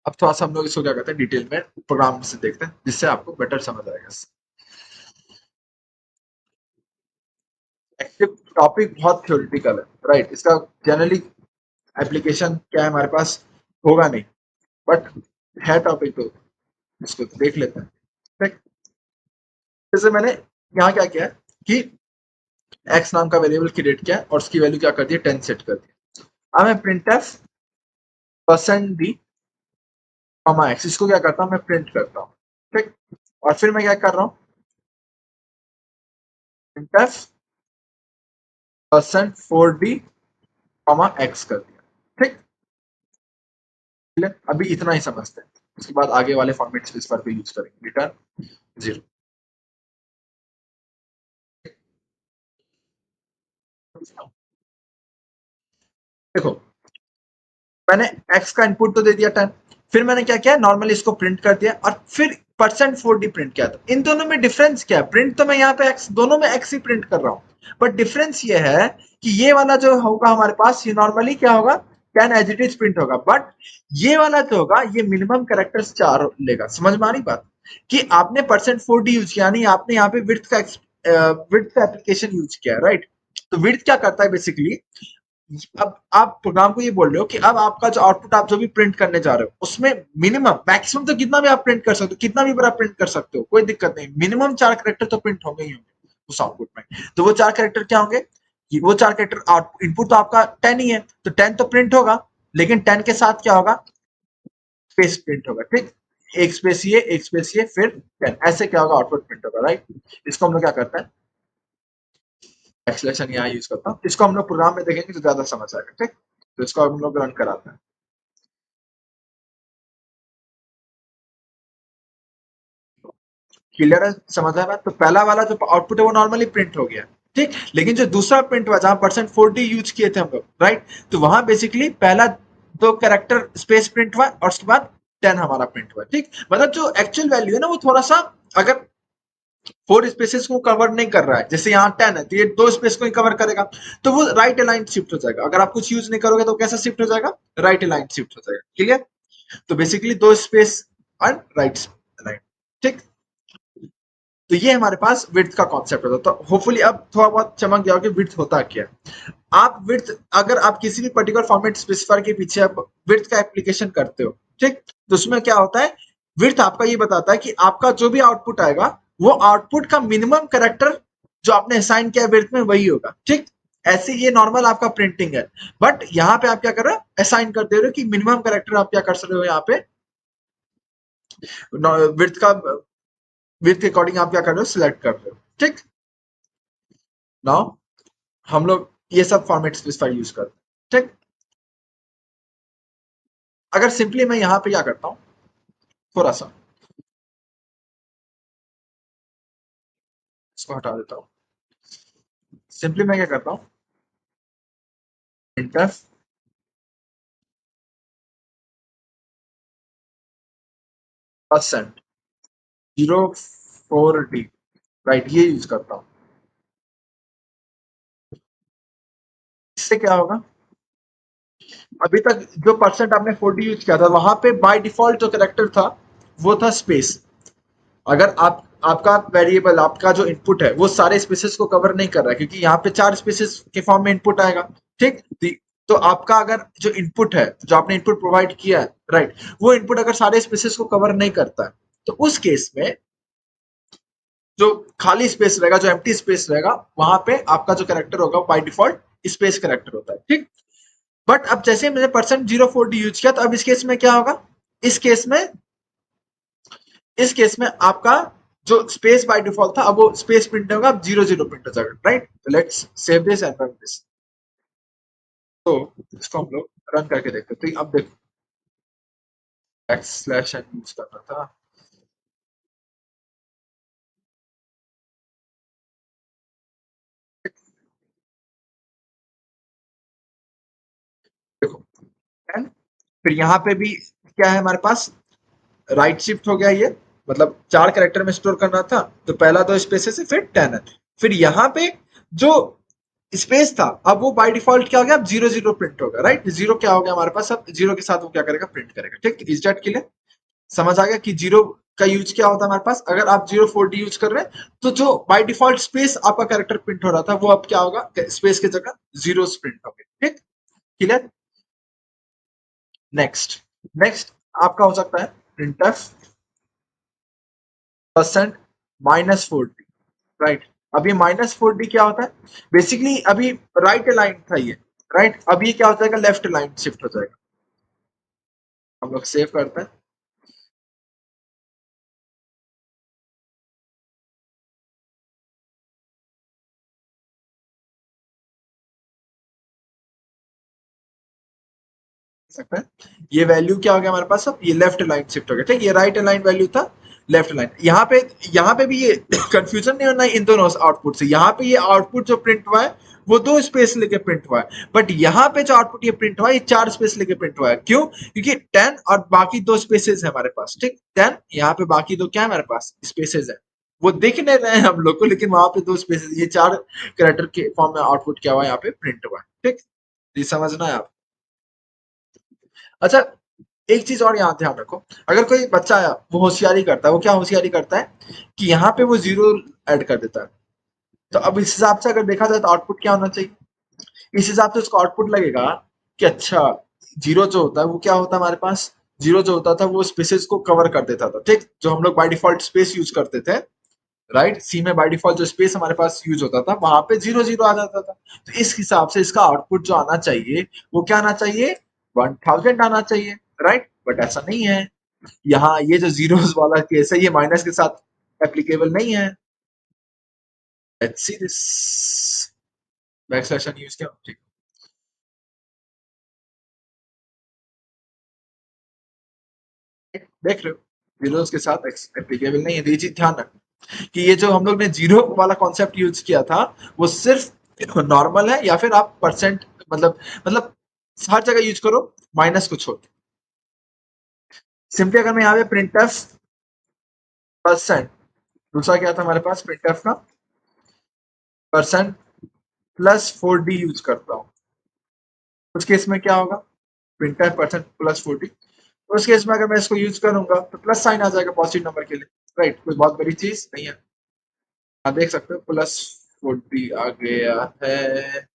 अब थोड़ा सा हम लोग इसको क्या करते हैं डिटेल में प्रोग्राम से देखते हैं जिससे आपको बेटर समझ आएगा एक्टिव टॉपिक बहुत थ्योरेटिकल है राइट इसका जनरली एप्लीकेशन क्या है हमारे पास होगा नहीं बट है टॉपिक तो इसको देख लेते हैं ठीक जैसे मैंने यहाँ क्या किया है कि एक्स नाम का वेरिएबल क्रिएट किया और उसकी वैल्यू क्या कर दी 10 सेट कर दी अब मैं print F percent D comma x इसको क्या करता हूँ मैं प्रिंट करता हूँ ठीक और फिर मैं क्या कर रहा हूँ print F percent 4D comma x कर दिया ठीक है अभी इतना ही समझते हैं उसके बाद आगे वाले फॉर्मेट स्पेसिफायर को यूज करेंगे रिटर्न 0 देखो मैंने एक्स का इनपुट तो दे दिया 10 फिर मैंने क्या किया नॉर्मली इसको प्रिंट कर दिया और फिर परसेंट 4D प्रिंट किया था इन दोनों में डिफरेंस क्या है प्रिंट तो मैं यहाँ पे एक्स दोनों में एक्स ही प्रिंट कर रहा हूँ बट डिफरेंस ये है कि ये वाला जो होगा हमारे पास ये नॉर्मली क्या होगा 10 एज इट इज प्रिंट होगा बट ये वाला जो होगा ये मिनिमम कैरेक्टर्स 4 लेगा समझ में आ रही बात कि आपने परसेंट 4D यूज किया नहीं आपने यहाँ पे विड्थ का एप्लीकेशन यूज किया राइट तो विड्थ क्या करता है बेसिकली अब आप प्रोग्राम को ये बोल रहे हो कि अब आपका जो आउटपुट आप जो भी प्रिंट करने जा रहे हो उसमें मिनिमम मैक्सिमम तो कितना भी आप प्रिंट कर सकते हो कितना भी बड़ा प्रिंट कर सकते हो कोई दिक्कत नहीं मिनिमम 4 कैरेक्टर तो प्रिंट होंगे ही होंगे उस आउटपुट में तो वो 4 कैरेक्टर क्या होंगे वो 4 कैरेक्टर इनपुट तो आपका 10 ही है तो 10 तो प्रिंट होगा लेकिन 10 के साथ क्या होगा स्पेस प्रिंट होगा ठीक एक स्पेस ये फिर 10 ऐसे क्या होगा आउटपुट प्रिंट होगा राइट इसको हम लोग क्या करते हैं एक्सलेशन यहाँ यूज करता हूँ इसको हम लोग प्रोग्राम में देखेंगे तो ज्यादा समझ आएगा ठीक तो इसको हम लोग रन कराते हैं क्लियर है समझ आया बात तो पहला वाला जो आउटपुट है वो नॉर्मली प्रिंट हो गया ठीक लेकिन जो दूसरा प्रिंट हुआ जहां %4D यूज किए थे हम लोग राइट तो वहां बेसिकली पहला दो कैरेक्टर स्पेस प्रिंट हुआ और उसके बाद 10 हमारा प्रिंट हुआ ठीक मतलब जो एक्चुअल वैल्यू है ना वो थोड़ा सा अगर 4 स्पेसेस को कवर नहीं कर रहा है जैसे यहाँ 10 है तो ये दो स्पेस को ही कवर करेगा तो वो राइट अलाइन शिफ्ट हो जाएगा अगर आप कुछ यूज नहीं करोगे तो कैसा शिफ्ट हो जाएगा राइट अलाइन शिफ्ट हो जाएगा क्लियर तो बेसिकली दो स्पेस एंड राइट अलाइन ठीक तो ये हमारे पास विड्थ का कॉन्सेप्ट होता है तो होपफुली अब थोड़ा बहुत चमक गया कि विड्थ होता क्या है आप विड्थ अगर आप किसी भी पर्टिकुलर फॉर्मेट स्पेसिफायर के पीछे आप विड्थ का एप्लीकेशन करते हो ठीक तो उसमें क्या होता है विड्थ आपका ये बताता है कि आपका जो भी आउटपुट आएगा वो आउटपुट का मिनिमम कैरेक्टर जो आपने असाइन किया विड्थ में वही होगा ठीक ऐसे ये नॉर्मल आपका प्रिंटिंग है बट यहाँ पे आप क्या कर रहे हो असाइन कर दे रहे हो कि मिनिमम कैरेक्टर आप क्या कर सकते हो यहाँ पे विड्थ का विड्थ के अकॉर्डिंग आप क्या कर रहे हो सिलेक्ट कर रहे हो ठीक नाउ हम लोग ये सब फॉर्मेट स्पेसिफायर यूज करते हैं ठीक अगर सिंपली मैं यहाँ पे क्या करता हूँ थोड़ा सा इसको हटा देता हूँ सिंपली मैं क्या करता हूँ इंटर परसेंट 04D राइट ये यूज करता हूँ इससे क्या होगा, अभी तक जो परसेंट आपने 40 यूज किया था वहां पे बाय डिफॉल्ट जो करेक्टर था वो था स्पेस। अगर आप आपका वेरिएबल, आपका जो इनपुट है वो सारे स्पेसेस को कवर नहीं कर रहा है, क्योंकि यहाँ पे 4 स्पेसेस के फॉर्म में इनपुट आएगा। ठीक, तो आपका अगर जो इनपुट है, जो आपने इनपुट प्रोवाइड किया है, राइट, वो इनपुट अगर सारे स्पेसेस को कवर नहीं करता है, तो उस केस में जो खाली स्पेस रहेगा, जो एम्प्टी स्पेस रहेगा, वहां पे आपका जो कैरेक्टर होगा बाय डिफॉल्ट स्पेस कैरेक्टर होता है। ठीक, बट अब जैसे मैंने परसेंट 040 यूज किया, तो अब इस केस में क्या होगा, इस केस में इस केस में आपका जो स्पेस बाय डिफॉल्ट था, अब वो स्पेस प्रिंट होगा, अब 00 प्रिंट हो जाएगा। Right, let's save this and run this. तो इसको हम लोग रन करके देखते हैं। तो अब देखो, बैक स्लैश एन यूज करना था। देखो, and फिर यहाँ पे भी क्या है हमारे पास, राइट शिफ्ट हो गया ये, मतलब 4 कैरेक्टर में स्टोर करना था, तो पहला 2 स्पेसेस है, फिर 10 है। फिर यहाँ पे जो स्पेस था, अब वो बाय डिफॉल्ट क्या हो गया, अब 00 प्रिंट होगा। राइट, जीरो क्या हो गया हमारे पास, अब जीरो के साथ वो क्या करेगा, प्रिंट करेगा। ठीक, इस डेट के लिए समझ आ गया कि जीरो का यूज क्या होता है हमारे पास। अगर आप 040 यूज कर रहे हैं, तो जो बाय डिफॉल्ट स्पेस आपका कैरेक्टर प्रिंट हो रहा था, वो अब क्या होगा, स्पेस की जगह जीरो प्रिंट हो गए। ठीक, क्लियर। नेक्स्ट, नेक्स्ट आपका हो सकता है printf परसेंट -40। राइट, अब ये -40 क्या होता है, बेसिकली अभी राइट अलाइन था ये। राइट, अब ये क्या हो जाएगा, लेफ्ट अलाइन शिफ्ट हो जाएगा। हम लोग सेव करते हैं। सकते हैं, ये वैल्यू क्या हो गया हमारे पास, अब ये लेफ्ट लाइन शिफ्ट हो गया। ठीक, ये राइट लाइन वैल्यू था, लेफ्ट लाइन। यहाँ पे भी ये कंफ्यूजन नहीं होना है इन दोनों आउटपुट से। यहाँ पे ये आउटपुट जो प्रिंट हुआ है वो 2 स्पेस लेके प्रिंट हुआ है, बट यहाँ पे जो आउटपुट ये प्रिंट हुआ है, ये 4 स्पेस लेके प्रिंट हुआ है। क्यों, क्योंकि 10 और बाकी 2 स्पेसेस है हमारे पास। ठीक, 10 यहाँ पे, बाकी 2 क्या है हमारे पास, स्पेसेस है। वो दिख नहीं रहे हैं हम लोग को, लेकिन वहां पे 2 स्पेसेस, ये 4 कैरेक्टर के फॉर्म में आउटपुट क्या हुआ है, यहाँ पे प्रिंट हुआ है। ठीक, ये समझना है आप। अच्छा, एक चीज और यहाँ ध्यान रखो, अगर कोई बच्चा है वो होशियारी करता है, वो क्या होशियारी करता है कि यहाँ पे वो जीरो ऐड कर देता है। तो अब इस हिसाब से अगर देखा जाए तो आउटपुट क्या होना चाहिए, इस हिसाब से उसको आउटपुट लगेगा कि अच्छा, जीरो जो होता है वो क्या होता है हमारे पास, जीरो जो होता था वो स्पेसेस को कवर कर देता था। ठीक, जो हम लोग बाय डिफॉल्ट स्पेस यूज करते थे, राइट, सी में बाय डिफॉल्ट जो स्पेस हमारे पास यूज होता था, वहां पे जीरो जीरो आ जाता था। तो इस हिसाब से इसका आउटपुट जो आना चाहिए वो क्या आना चाहिए, 1000 आना चाहिए। राइट, बट ऐसा नहीं है। यहाँ ये जो जीरोस वाला केस है, ये माइनस के साथ एप्लीकेबल नहीं है। Let's see this, backslash use किया, ठीक, देख रहे हो, जीरोस के साथ एप्लीकेबल नहीं है। तो ये चीज ध्यान रखना कि ये जो हम लोग ने जीरो वाला कॉन्सेप्ट यूज किया था, वो सिर्फ नॉर्मल है, या फिर आप परसेंट, मतलब हर जगह यूज करो, माइनस को छोड़। सिंपली अगर मैं यहाँ पे प्रिंटफ परसेंट, दूसरा क्या था हमारे पास प्रिंटफ का, परसेंट +4d यूज करता हूँ, उस केस में क्या होगा, प्रिंटफ परसेंट +40। तो उस केस में अगर मैं इसको यूज करूंगा तो प्लस साइन आ जाएगा पॉजिटिव नंबर के लिए। राइट, कोई बहुत बड़ी चीज नहीं है। आप देख सकते हो +40 आ गया है।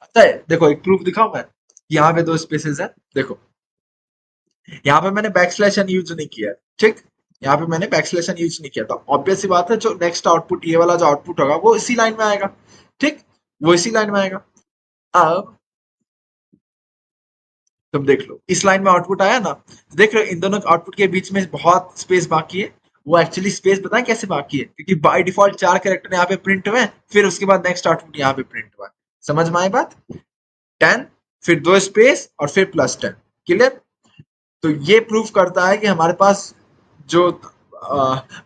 अच्छा है, देखो एक प्रूफ दिखाऊं मैं, यहाँ पे 2 स्पेसेस है। देखो, यहाँ पे मैंने बैकस्लैश एन यूज नहीं किया है। ठीक, यहाँ पे मैंने बैकस्लैश एन यूज नहीं किया, तो ऑब्वियस सी बात है जो नेक्स्ट आउटपुट, ये वाला जो आउटपुट होगा वो इसी लाइन में आएगा। ठीक, वो इसी लाइन में आएगा। अब तुम देख लो, इस लाइन में आउटपुट आया ना, देख रहे हो इन दोनों आउटपुट के बीच में बहुत स्पेस बाकी है। वो एक्चुअली स्पेस बताएं कैसे बाकी है, क्योंकि बाय डिफॉल्ट 4 कैरेक्टर यहाँ पे प्रिंट हुए हैं, फिर उसके बाद नेक्स्ट आउटपुट यहाँ पे प्रिंट हुआ है। समझ में आई बात, 10, फिर 2 स्पेस और फिर +10। क्लियर। तो ये प्रूफ करता है कि हमारे पास जो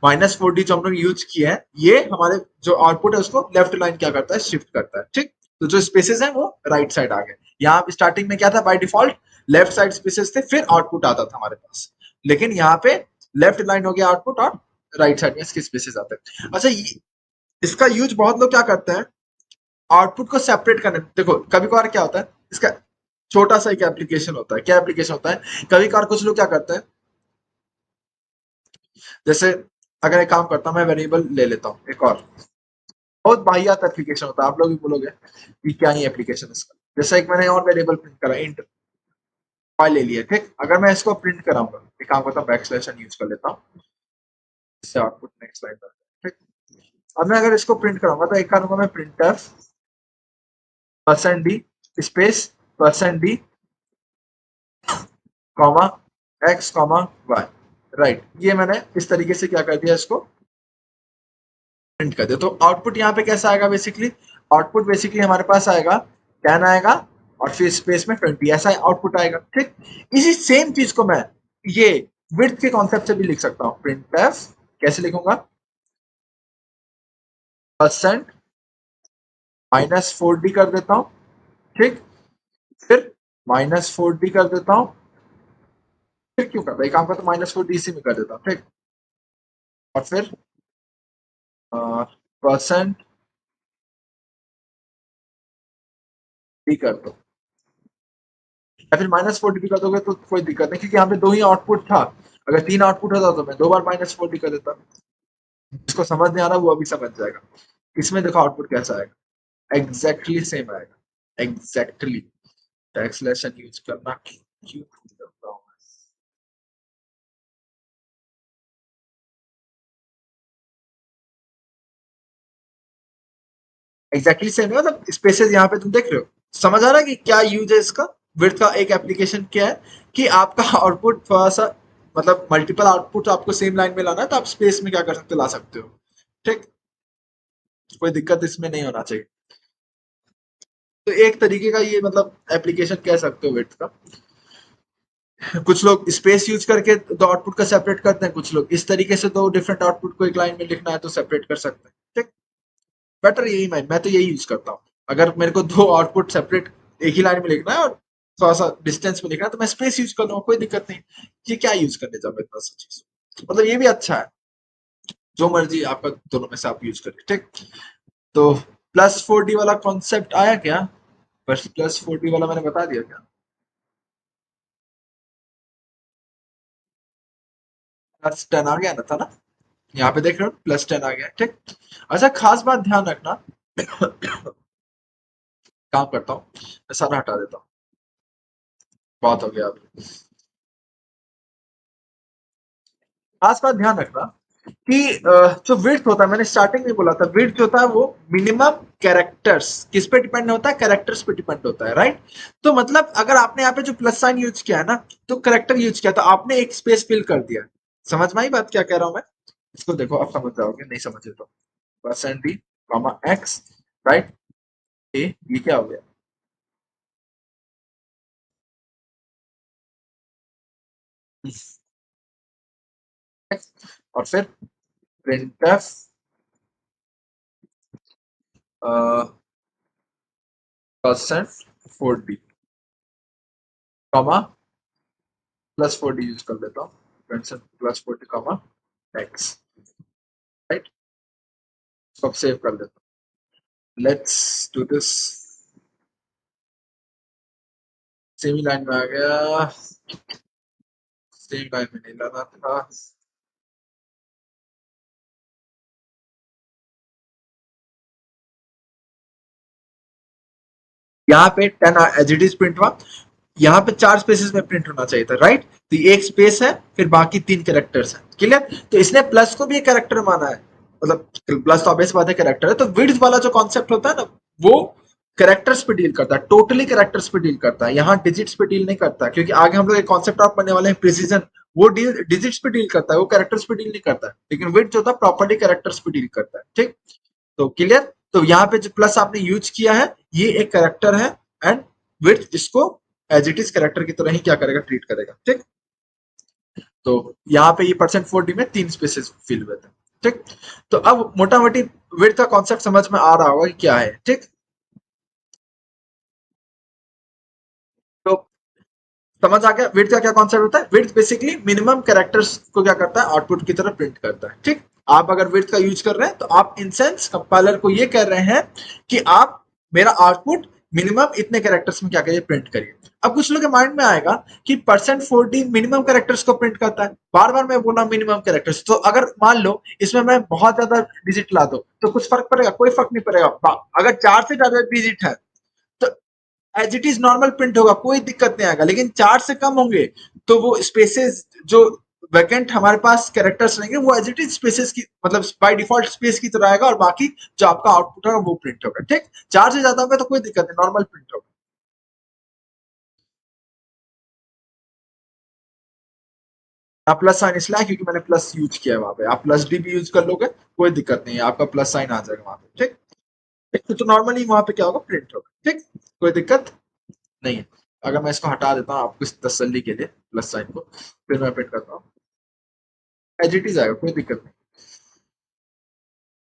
-40 जो हम लोग यूज किए हैं, ये हमारे जो आउटपुट है उसको लेफ्ट लाइन क्या करता है, शिफ्ट करता है। ठीक, तो जो स्पेसेस हैं वो राइट साइड आ गए। यहाँ स्टार्टिंग में क्या था, by default left side spaces थे, फिर आउटपुट आता था हमारे पास, लेकिन यहाँ पे लेफ्ट लाइन हो गया आउटपुट, और राइट साइड में इसके स्पेसेस आते हैं। अच्छा, इसका यूज बहुत लोग क्या करते हैं, आउटपुट को सेपरेट करने, देखो कभी कभार क्या होता है, इसका छोटा सा एक एप्लीकेशन होता है। क्या एप्लीकेशन होता है, कभी कभार कुछ लोग क्या करते हैं, जैसे अगर एक काम करता हूँ, मैं वेरिएबल ले लेता हूँ एक और, बहुत वाहियात एप्लीकेशन होता है, आप लोग भी बोलोगे कि क्या ही एप्लीकेशन है इसका। जैसे एक मैंने और वेरिएबल प्रिंट करा, इंट फाइल ले लिया, ठीक। अगर मैं इसको प्रिंट कराऊंगा, एक काम करता हूँ, बैक स्लैश एन यूज कर लेता हूँ, इससे आउटपुट नेक्स्ट लाइन पर, ठीक। अब मैं अगर इसको प्रिंट कराऊंगा तो एक करूंगा मैं, printf %d space %d comma x comma y, right. ये मैंने इस तरीके से क्या कर दिया, इसको प्रिंट कर दिया। तो आउटपुट यहाँ पे कैसा आएगा, बेसिकली आउटपुट बेसिकली हमारे पास आएगा 10 आएगा और फिर स्पेस में 20, ऐसा आउटपुट आएगा, ठीक। इसी सेम चीज को मैं ये विड्थ के कॉन्सेप्ट से भी लिख सकता हूँ। प्रिंट एफ कैसे लिखूंगा, परसेंट -4d कर देता हूँ, ठीक। फिर -4d कर देता हूँ, फिर क्यों करता है काम का, तो -4d इसी में कर देता हूँ, ठीक। और फिर परसेंट डी कर दो, या फिर -4d भी कर दोगे तो कोई दिक्कत नहीं, क्योंकि यहाँ पे दो ही आउटपुट था। अगर 3 आउटपुट होता तो मैं 2 बार -4d कर देता। जिसको समझ नहीं आ रहा वो अभी समझ जाएगा। इसमें देखो आउटपुट कैसा आएगा, एग्जैक्टली सेम आएगा, एग्जैक्टली। टैक्सलेशन यूज करना क्यों करता हूँ, एग्जैक्टली सेम है, मतलब स्पेसेस यहाँ पे तुम देख रहे हो। समझ आ रहा है कि क्या यूज है इसका, विड्थ का एक एप्लीकेशन क्या है, कि आपका आउटपुट थोड़ा सा, मतलब मल्टीपल आउटपुट आपको सेम लाइन में लाना है, तो आप स्पेस में क्या कर सकते हो, ला सकते हो, ठीक। कोई दिक्कत इसमें नहीं होना चाहिए। तो एक तरीके का ये मतलब एप्लीकेशन कह सकते हो विड्थ का। कुछ लोग स्पेस यूज करके दो आउटपुट का सेपरेट करते हैं, कुछ लोग इस तरीके से दो डिफरेंट आउटपुट को एक लाइन में लिखना है तो सेपरेट कर सकते हैं, ठीक। बेटर यही, मैं तो यही यूज करता हूँ। अगर मेरे को दो आउटपुट सेपरेट एक ही लाइन में लिखना है और थोड़ा सा डिस्टेंस में लिखना है, तो मैं स्पेस यूज कर लूंगा, कोई दिक्कत नहीं। ये क्या यूज करने जाऊँ इतना सा चीज, मतलब ये भी अच्छा है। जो मर्जी आपका दोनों में से आप यूज करिए, ठीक। तो +4d वाला कॉन्सेप्ट आया क्या, बस +4d वाला मैंने बता दिया क्या, +10 आ गया ना, था ना। यहाँ पे देख रहे हो +10 आ गया, ठीक। अच्छा खास बात ध्यान रखना, काम करता हूँ, मैं सारा हटा देता हूँ, बहुत हो गया अभी। खास बात ध्यान रखना कि जो विड्थ होता है, मैंने स्टार्टिंग में बोला था, विड्थ होता है वो मिनिमम कैरेक्टर्स किस पे डिपेंड होता है, कैरेक्टर्स पे डिपेंड होता है, राइट। तो मतलब अगर आपने यहाँ पे जो प्लस साइन यूज किया है ना, तो कैरेक्टर यूज किया, तो आपने एक स्पेस फिल कर दिया। समझ में आई बात क्या कह रहा हूं मैं, इसको देखो आप समझ जाओगे, नहीं समझे तो %d कॉमा एक्स, राइट। ये क्या हो गया, और फिर printf %4d comma +4d use कर लेता हूँ, +4d कॉमा एक्स, राइट। सब सेव कर देता हूँ, let's do this. Same he line में आ गया, सेम लाइन में नहीं लाना था। यहाँ पे 10 एज इट इज प्रिंट हुआ, यहाँ पे 4 स्पेसेस में प्रिंट होना चाहिए था, राइट। तो ये एक स्पेस है, फिर बाकी 3 कैरेक्टर्स हैं, क्लियर। तो इसने प्लस को भी एक कैरेक्टर माना है, मतलब प्लस तो ऑब्वियस बात है कैरेक्टर है, तो विड्थ वाला जो कॉन्सेप्ट होता है ना, वो कैरेक्टर्स पे डील करता है, टोटली कैरेक्टर्स पे डील करता है, यहाँ डिजिट्स पे डील नहीं करता, क्योंकि आगे हम लोग एक कॉन्सेप्ट ऑफ पढ़ने वाले हैं, प्रिसीजन। वो डील डिजिट्स पे डील करता है, वो कैरेक्टर्स पे डील नहीं करता है, लेकिन विड्थ जो होता है प्रॉपर्ली कैरेक्टर्स पे डील करता है, ठीक। तो क्लियर, तो यहाँ पे जो प्लस आपने यूज किया है, ये एक कैरेक्टर है, एंड विड्थ इसको एज इट इज कैरेक्टर की तरह ही क्या करेगा, ट्रीट करेगा, ठीक। तो यहाँ पे ये %4d में 3 स्पेसेस फिल हुए थे, ठीक। तो अब मोटा मोटी विड्थ का कॉन्सेप्ट समझ में आ रहा होगा कि क्या है, ठीक। तो समझ आ गया विड्थ का क्या कॉन्सेप्ट होता है। विड्थ बेसिकली मिनिमम कैरेक्टर्स को क्या करता है, आउटपुट की तरह प्रिंट करता है, ठीक। आप अगर विड्थ का यूज कर रहे हैं तो आप इन सेंस कंपाइलर को ये कह रहे हैं कि आप मेरा आउटपुट मिनिमम इतने कैरेक्टर्स में क्या करिए प्रिंट करिए। अब कुछ लोग के माइंड में आएगा कि %40 मिनिमम कैरेक्टर्स को प्रिंट करता है, बार बार मैं बोला मिनिमम कैरेक्टर्स, तो अगर मान लो इसमें मैं बहुत ज्यादा डिजिट ला दो तो कुछ फर्क पड़ेगा? कोई फर्क नहीं पड़ेगा। अगर 4 से ज्यादा डिजिट है तो as it is normal print होगा, कोई दिक्कत नहीं आएगा। लेकिन 4 से कम होंगे तो वो स्पेसेस जो वैकेंट हमारे पास कैरेक्टर्स रहेंगे वो एज इट इज स्पेसेस की मतलब बाय डिफॉल्ट स्पेस की तरह आएगा, और बाकी जो आपका आउटपुट होगा वो प्रिंट होगा। ठीक, 4 से ज्यादा होगा तो कोई दिक्कत नहीं, नॉर्मल प्रिंट होगा। आप प्लस साइन इसलिए आया क्योंकि मैंने प्लस यूज किया है वहां पे, आप प्लस डी भी यूज कर लोगे कोई दिक्कत नहीं है, आपका प्लस साइन आ जाएगा वहां पे। ठीक, तो नॉर्मली वहां पे क्या होगा, प्रिंट होगा। ठीक, कोई दिक्कत नहीं है। अगर मैं इसको हटा देता हूँ आपको इस तसल्ली के लिए प्लस साइन को, फिर मैं प्रिंट करता हूँ, एज इट इज आएगा, कोई दिक्कत नहीं।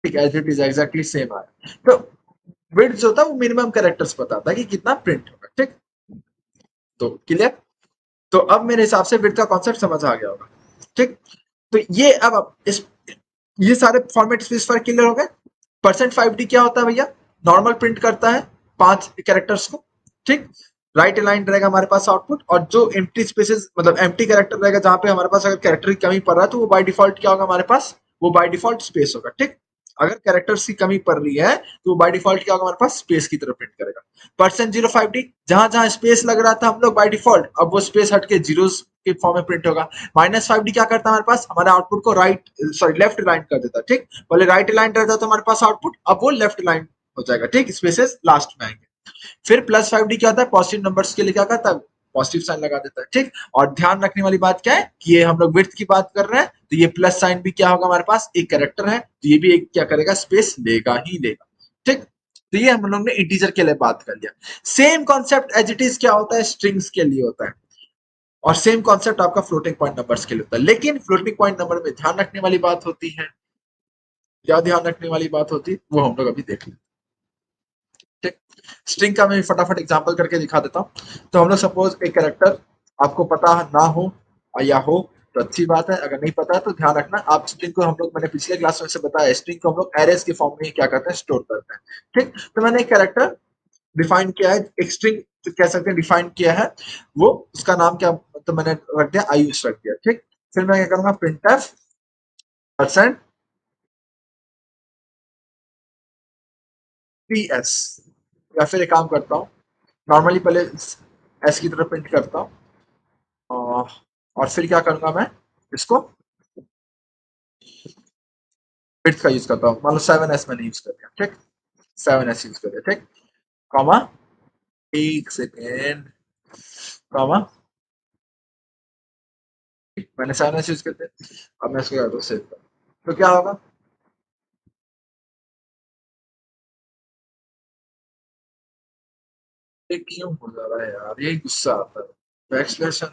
ठीक है, as it is exactly same आया। तो विड्थ जो होता है वो मिनिमम कैरेक्टर्स बताता है कि कितना प्रिंट होगा। ठीक, तो क्लियर। तो अब मेरे हिसाब से विड्थ का कॉन्सेप्ट समझ आ गया होगा। ठीक, तो ये अब इस ये सारे फॉर्मेट स्पेसिफायर क्लियर हो गए। %5d क्या होता है भैया? नॉर्मल प्रिंट करता है 5 कैरेक्टर्स को। ठीक, राइट अलाइन रहेगा हमारे पास आउटपुट, और जो एम्प्टी स्पेसेस मतलब एम्प्टी कैरेक्टर रहेगा जहां पे हमारे पास अगर कैरेक्टर की कमी पड़ रहा है तो वो बाय डिफॉल्ट क्या होगा हमारे पास, वो बाय डिफॉल्ट स्पेस होगा। ठीक, अगर कैरेक्टर्स की कमी पड़ रही है तो वो बाय डिफॉल्ट क्या होगा हमारे पास, स्पेस की तरफ प्रिंट करेगा। %05d जहां जहां स्पेस लग रहा था हम लोग बाय डिफॉल्ट, अब वो स्पेस हट के जीरोस के फॉर्म में प्रिंट होगा। -5d क्या करता है हमारे पास, हमारे आउटपुट को राइट सॉरी लेफ्ट अलाइन कर देता है। ठीक, पहले राइट अलाइन रहता तो हमारे पास आउटपुट, अब वो लेफ्ट अलाइन हो जाएगा। ठीक, स्पेसेस लास्ट में आएंगे। फिर +5d क्या होता है, पॉजिटिव नंबर्स के लिए क्या करता है, पॉजिटिव साइन लगा देता है। ठीक, और ध्यान रखने वाली बात क्या है कि ये हम लोग विड्थ की बात कर रहे हैं, तो ये प्लस साइन भी क्या होगा हमारे पास, एक कैरेक्टर है तो ये भी एक क्या करेगा, स्पेस लेगा ही लेगा। ठीक, तो ये हम लोग ने इंटीजर के लिए बात कर लिया। Same concept as it is क्या होता है, स्ट्रिंग्स के लिए होता है, और सेम कॉन्सेप्ट आपका फ्लोटिंग पॉइंट नंबर्स के लिए होता है। लेकिन फ्लोटिंग पॉइंट नंबर में ध्यान रखने वाली बात होती है, क्या ध्यान रखने वाली बात होती है वो हम लोग अभी देख लेते हैं। ठीक, स्ट्रिंग का मैं फटाफट एग्जांपल करके दिखा देता हूँ। तो हम लोग सपोज एक कैरेक्टर आपको पता ना हो या हो तो अच्छी बात है, अगर नहीं पता है तो ध्यान रखना। आप स्ट्रिंग को हम लोग मैंने पिछले क्लास में से बताया, स्ट्रिंग को हम लोग एरेस के फॉर्म में ही क्या करते हैं, स्टोर करते हैं। ठीक, तो मैंने एक कैरेक्टर डिफाइन किया है, एक स्ट्रिंग कह सकते हैं डिफाइन किया है, वो उसका नाम क्या तो मैंने रख दिया आयुष रख दिया। ठीक, फिर मैं क्या करूंगा, प्रिंटफ परसेंट पी एस, या फिर एक काम करता हूँ, नॉर्मली पहले एस की तरफ प्रिंट करता हूँ, और फिर क्या करूंगा मैं इसको बिट्स का यूज करता हूँ। मान लो 7s मैंने यूज कर दिया। ठीक, 7s यूज कर दिया। ठीक, कॉमा, एक सेकेंड, कॉमा, मैंने 7s यूज कर दिया। अब मैं इसको क्या करूँ, सेव कर, तो क्या होगा, ये क्यों हो जा रहा है यार, यही गुस्सा आता है। बैकस्लैश,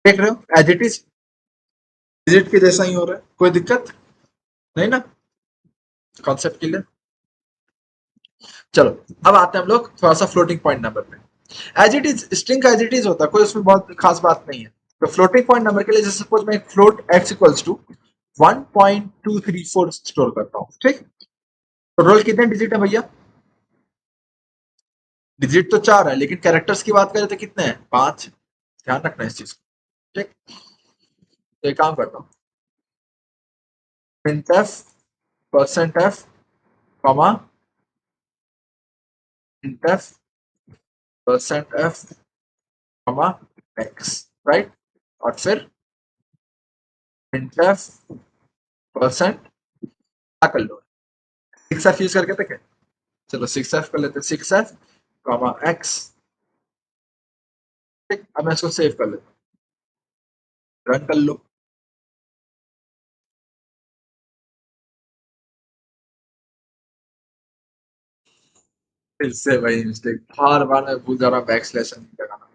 देख रहे हो एज इट इज डिजिट के जैसा ही हो रहा है, कोई दिक्कत नहीं ना, कॉन्सेप्ट क्लियर। चलो, अब आते हैं हम लोग थोड़ा सा फ्लोटिंग पॉइंट नंबर पे। एज इट इज स्ट्रिंग का एज इट इज होता है, कोई उसमें बहुत खास बात नहीं है। तो फ्लोटिंग पॉइंट नंबर के लिए जैसे सपोज मैं एक float x equals to 1.234 store करता हूँ। ठीक, तो रोल कितने डिजिट है भैया, डिजिट तो 4 है, लेकिन कैरेक्टर्स की बात करें तो कितने हैं, 5। ध्यान रखना इस चीज को। ठीक, तो एक काम करता हूँ, printf %f comma printf %f comma x, right, और फिर printf परसेंट क्या कर लो, 6f यूज करके देखें। चलो 6f कर लेते हैं, 6f कॉमा x। ठीक, अब मैं इसको सेव कर लेता हूँ, रन कर लो। फिर से वही मिस्टेक, हर बार मैं भूल जा रहा हूँ बैक स्लैश नहीं लगाना,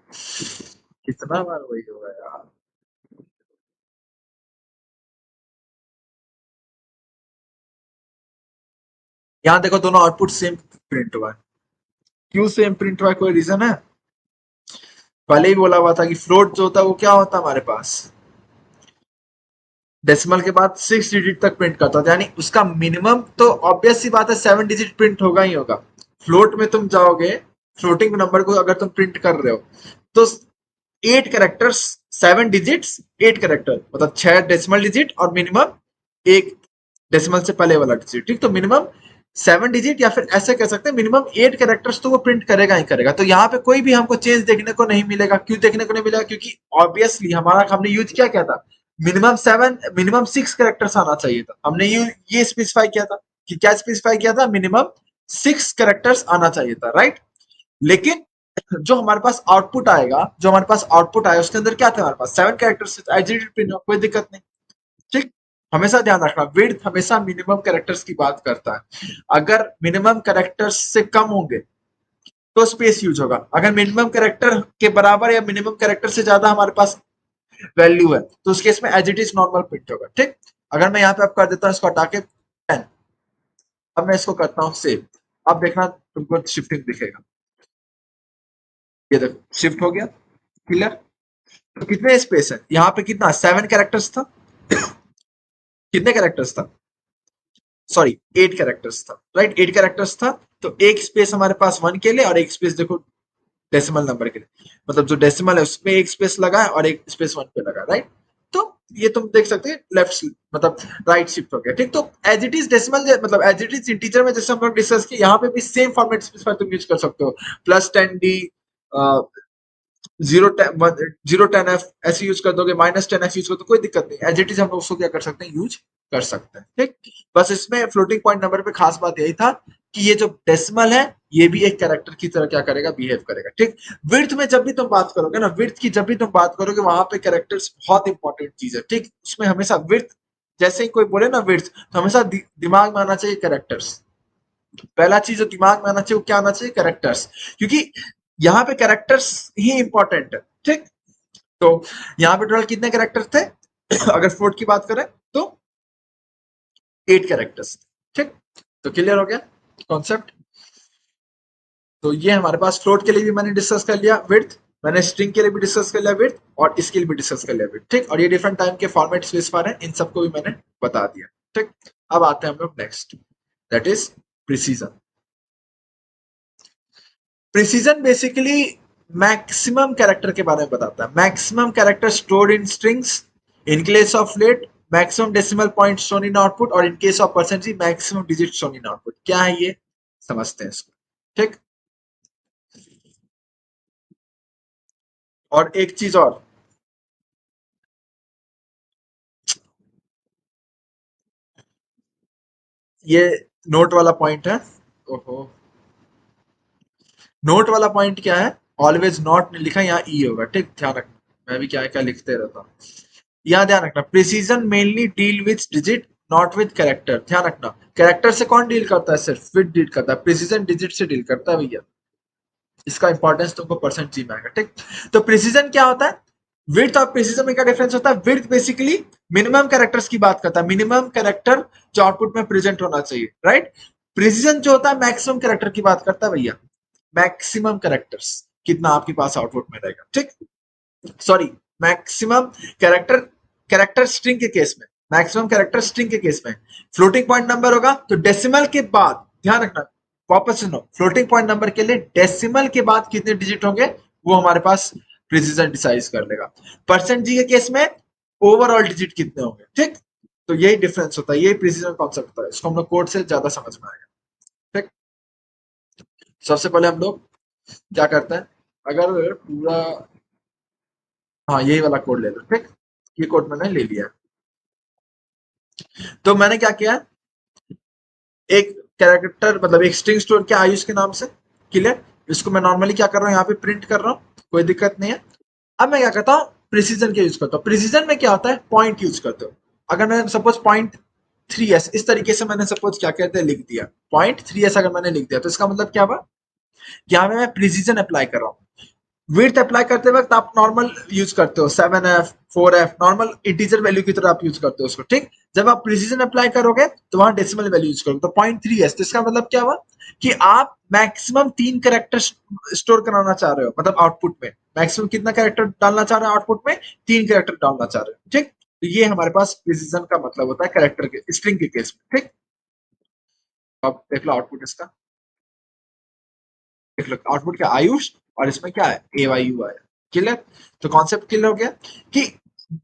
कितना बार वही होगा यार। यहाँ देखो दोनों आउटपुट सेम प्रिंट हुआ है, क्यों सेम प्रिंट हुआ है, कोई रीजन है? पहले ही बोला हुआ था कि फ्लोट जो होता है वो क्या होता है हमारे पास, डेसिमल के बाद 6 डिजिट तक प्रिंट करता है, यानी उसका मिनिमम तो ऑब्वियस सी बात है 7 डिजिट प्रिंट होगा ही होगा। फ्लोट में तुम जाओगे, फ्लोटिंग नंबर को अगर तुम प्रिंट कर रहे हो तो 8 कैरेक्टर्स, 7 डिजिट्स, 8 कैरेक्टर, मतलब 6 डेसिमल डिजिट और मिनिमम एक डेसिमल से पहले वाला डिजिट, ठीक। तो मिनिमम 7 डिजिट या फिर ऐसे कह सकते हैं मिनिमम 8 कैरेक्टर्स तो वो प्रिंट करेगा ही करेगा। तो यहाँ पे कोई भी हमको चेंज देखने को नहीं मिलेगा। क्यों देखने को नहीं मिलेगा? क्योंकि ऑब्वियसली हमारा हमने यूज क्या किया था, मिनिमम 6 कैरेक्टर्स आना चाहिए था। हमने ये स्पेसिफाई किया था कि क्या स्पेसिफाई किया था, मिनिमम 6 कैरेक्टर्स आना चाहिए था, राइट। लेकिन जो हमारे पास आउटपुट आएगा, जो हमारे पास आउटपुट आया उसके अंदर क्या था, हमारे पास 7 कैरेक्टर्स, कोई दिक्कत नहीं, ठीक। हमेशा ध्यान रखना, विड्थ हमेशा मिनिमम कैरेक्टर्स की बात करता है। अगर मिनिमम कैरेक्टर्स से कम होंगे तो स्पेस यूज होगा, अगर मिनिमम कैरेक्टर के बराबर या मिनिमम कैरेक्टर से ज्यादा हमारे पास वैल्यू है तो उस केस में as it is normal print होगा, ठीक। अगर मैं यहाँ पे अब कर देता हूँ इसको हटा के 10, अब मैं इसको करता हूँ सेव, अब देखना तुमको शिफ्टिंग दिखेगा। ये देखो शिफ्ट हो गया, क्लियर। तो कितने स्पेस है यहाँ पे, कितना 7 कैरेक्टर्स था, कितने कैरेक्टर्स था, सॉरी 8 कैरेक्टर्स था, राइट। 8 कैरेक्टर्स था, तो एक स्पेस हमारे पास 1 के लिए और एक स्पेस देखो डेसिमल नंबर के लिए, मतलब जो डेसिमल है उसमें एक स्पेस लगा है और एक स्पेस 1 पे लगा, राइट। तो ये तुम देख सकते हैं लेफ्ट मतलब राइट शिफ्ट हो गया, ठीक। तो एज इट इज डेसिमल मतलब एज इट इज इंटीजर में जैसे हम लोग डिस्कस किए, यहाँ पे भी सेम फॉर्मेट स्पेसिफायर तुम यूज कर सकते हो, +10d, 010f ऐसे यूज कर दोगे, -10f यूज कर दो, कोई दिक्कत नहीं, एज इट इज हम लोग उसको क्या कर सकते हैं, यूज कर सकते हैं, ठीक। बस इसमें फ्लोटिंग पॉइंट नंबर पे खास बात यही था कि ये जो डेसिमल है ये भी एक कैरेक्टर की तरह क्या करेगा, बिहेव करेगा, ठीक। विड्थ में जब भी तुम बात करोगे ना, विड्थ की जब भी तुम बात करोगे वहां पे कैरेक्टर्स बहुत इंपॉर्टेंट चीज है, ठीक। उसमें हमेशा विड्थ, जैसे ही कोई बोले ना विड्थ, तो हमेशा दिमाग में आना चाहिए कैरेक्टर्स। पहला चीज जो दिमाग में आना चाहिए वो क्या आना चाहिए, कैरेक्टर्स, क्योंकि यहाँ पे कैरेक्टर्स ही इंपॉर्टेंट है, ठीक। तो यहाँ पे टोटल कितने कैरेक्टर थे अगर फ्लोट की बात करें तो 8 कैरेक्टर्स, ठीक। तो क्लियर हो गया कॉन्सेप्ट। तो ये हमारे पास फ्लोट के लिए भी मैंने डिस्कस कर लिया विड्थ, मैंने स्ट्रिंग के लिए भी डिस्कस कर लिया विड्थ, और इसके लिए भी डिस्कस कर लिया विड्थ, ठीक। और ये डिफरेंट टाइम के फॉर्मेट स्पेसिफायर हैं, इन सबको भी मैंने बता दिया, ठीक। अब आते हैं हम लोग next, that is precision. Precision basically maximum character के बारे में बताता है, maximum character stored in strings in case of let, maximum decimal point shown in output, और in case of percentage maximum digit shown in output. क्या है ये, समझते हैं इसको, ठीक। और एक चीज और, ये नोट वाला पॉइंट है, ओहो, नोट वाला पॉइंट क्या है, ऑलवेज नॉट लिखा, यहाँ ई होगा, ठीक, ध्यान रखना, मैं भी क्या क्या लिखते रहता हूँ। यहाँ ध्यान रखना, precision mainly deal with digit not with character, ध्यान रखना, कैरेक्टर से कौन डील करता है, सिर्फ विथ डील करता है, प्रिसीजन डिजिट से डील करता है भैया। इसका इंपॉर्टेंस तुमको परसेंट जी में आएगा, ठीक। तो प्रिसीजन क्या होता है, विड्थ और प्रिसीजन में क्या डिफरेंस होता है, विड्थ बेसिकली मिनिमम कैरेक्टर्स की बात करता है, मिनिमम कैरेक्टर जो आउटपुट में प्रेजेंट होना चाहिए, राइट। प्रिसीजन जो होता है मैक्सिमम कैरेक्टर की बात करता है भैया, मैक्सिमम कैरेक्टर्स कितना आपके पास आउटपुट में रहेगा, ठीक। Sorry, maximum character, character string के केस में, मैक्सिमम कैरेक्टर स्ट्रिंग के केस में फ्लोटिंग पॉइंट नंबर होगा तो डेसिमल के बाद, ध्यान रखना, वापस सुनो, फ्लोटिंग पॉइंट नंबर के लिए डेसिमल के बाद कितने डिजिट होंगे वो हमारे पास प्रिसीजन डिसाइड कर लेगा। परसेंट जी के केस में ओवरऑल डिजिट कितने होंगे, ठीक। तो यही डिफरेंस होता है, यही प्रिसीजन कॉन्सेप्ट होता है, इसको हम लोग कोड से ज्यादा समझ में आएगा, ठीक। सबसे पहले हम लोग क्या करते हैं, अगर पूरा, हाँ यही वाला कोड ले लो, ठीक। ये कोड मैंने ले लिया, तो मैंने क्या किया, एक कैरेक्टर मतलब एक स्ट्रिंग स्टोर किया आयुष के नाम से, क्लियर। इसको मैं नॉर्मली क्या कर रहा हूँ, यहाँ पे प्रिंट कर रहा हूँ, कोई दिक्कत नहीं है। अब मैं क्या करता हूँ, प्रिसीजन का यूज करता हूँ। प्रिसीजन में क्या होता है, पॉइंट यूज करते हो। अगर मैं सपोज .3s इस तरीके से मैंने सपोज क्या कहते हैं लिख दिया, .3s अगर मैंने लिख दिया तो इसका मतलब क्या हुआ, यहाँ पे मैं प्रिसीजन अप्लाई कर रहा हूँ। विड्थ अप्लाई करते वक्त आप नॉर्मल यूज करते हो 7f 4f, normal integer value की तरह आप यूज करते हो उसको, ठीक। जब आप प्रिसीजन अप्लाई करोगे तो वहां डेसिमल वैल्यू यूज करोगे, तो .3s, तो इसका मतलब क्या हुआ कि आप मैक्सिमम 3 कैरेक्टर स्टोर कराना चाह रहे हो, मतलब आउटपुट में मैक्सिमम कितना कैरेक्टर डालना चाह रहे हो, आउटपुट में 3 कैरेक्टर डालना चाह रहे हो, ठीक। तो ये हमारे पास प्रिसीजन का मतलब होता है कैरेक्टर के स्ट्रिंग के केस में। ठीक, अब देख लो आउटपुट इसका, देख लो आउटपुट क्या आयुष, और इसमें क्या है ए वाई यू आया। क्लियर, तो कॉन्सेप्ट क्लियर हो गया कि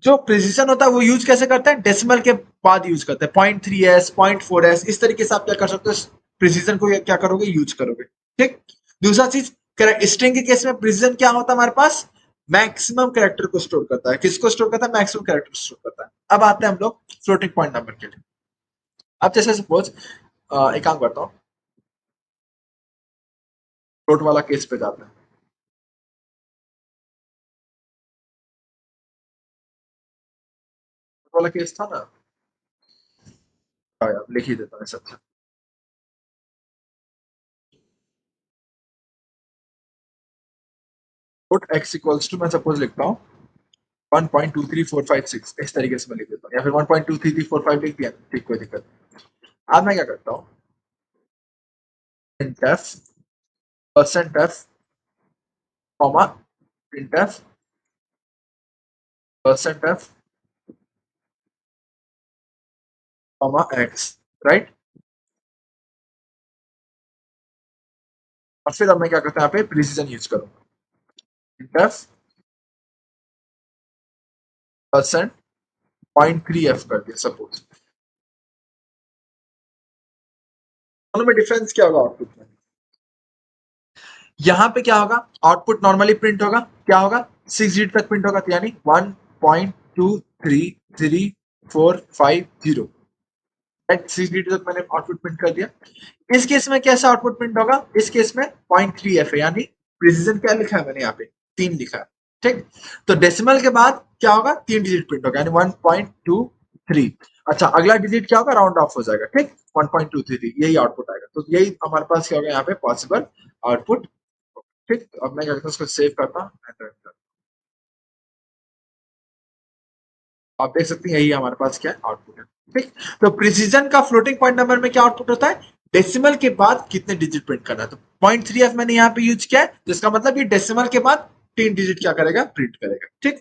जो प्रिसीजन होता है वो यूज कैसे करते हैं, डेसिमल के बाद यूज करते हैं, 0.3s 0.4s इस तरीके से आप क्या कर सकते हो, प्रिसीजन को क्या करोगे यूज करोगे। ठीक, दूसरा चीज स्ट्रिंग के केस में प्रिसीजन क्या होता है हमारे पास, मैक्सिमम कैरेक्टर को स्टोर करता है, किसको स्टोर करता है, मैक्सिमम कैरेक्टर स्टोर करता है। अब आते हैं हम लोग फ्लोटिंग पॉइंट नंबर के लिए। अब जैसे सपोज एक काम करता हूँ, फ्लोट वाला केस पे जाते हैं। वाला केस था ना, यार लिख ही देता हूँ सबसे। पुट x इक्वल्स टू मैं सपोज लिखता हूँ 1.23456 इस तरीके से मैं लिख देता हूँ, या फिर 1.23345 लिख दिया, ठीक कोई दिक्कत नहीं। अब मैं क्या करता हूँ, printf %f comma printf %f comma x, right. और फिर अब मैं क्या करता हूँ यहाँ पे प्रिसीजन यूज करूंगा, printf परसेंट 0.3f कर दिया सपोज। दोनों में डिफरेंस क्या होगा आउटपुट में, यहाँ पे क्या होगा, आउटपुट नॉर्मली प्रिंट होगा, क्या होगा 6 डिजिट तक प्रिंट होगा, तो यानी 1.23345 6 डिजिट तक मैंने आउटपुट प्रिंट कर दिया। इस केस में कैसा आउटपुट प्रिंट होगा, इस केस में 0.3f है, यानी प्रिसीजन क्या लिखा है मैंने यहाँ पे 3 लिखा है। ठीक, तो डेसिमल के बाद क्या होगा, 3 डिजिट प्रिंट होगा, यानी 1.23। अच्छा, अगला डिजिट क्या होगा, राउंड ऑफ हो जाएगा। ठीक, 1.233 यही आउटपुट आएगा, तो यही हमारे पास क्या होगा यहाँ पे पॉसिबल आउटपुट। ठीक, अब मैं क्या करता हूँ, उसको सेव करता हूँ। आप देख सकते हैं यही हमारे पास क्या आउटपुट है। ठीक, तो प्रिसीजन का फ्लोटिंग पॉइंट नंबर में क्या आउटपुट होता है, डेसिमल के बाद कितने डिजिट प्रिंट करना है, तो 0.3f मैंने यहाँ पे यूज किया है, जिसका मतलब ये डेसिमल के बाद 3 डिजिट क्या करेगा, प्रिंट करेगा। ठीक,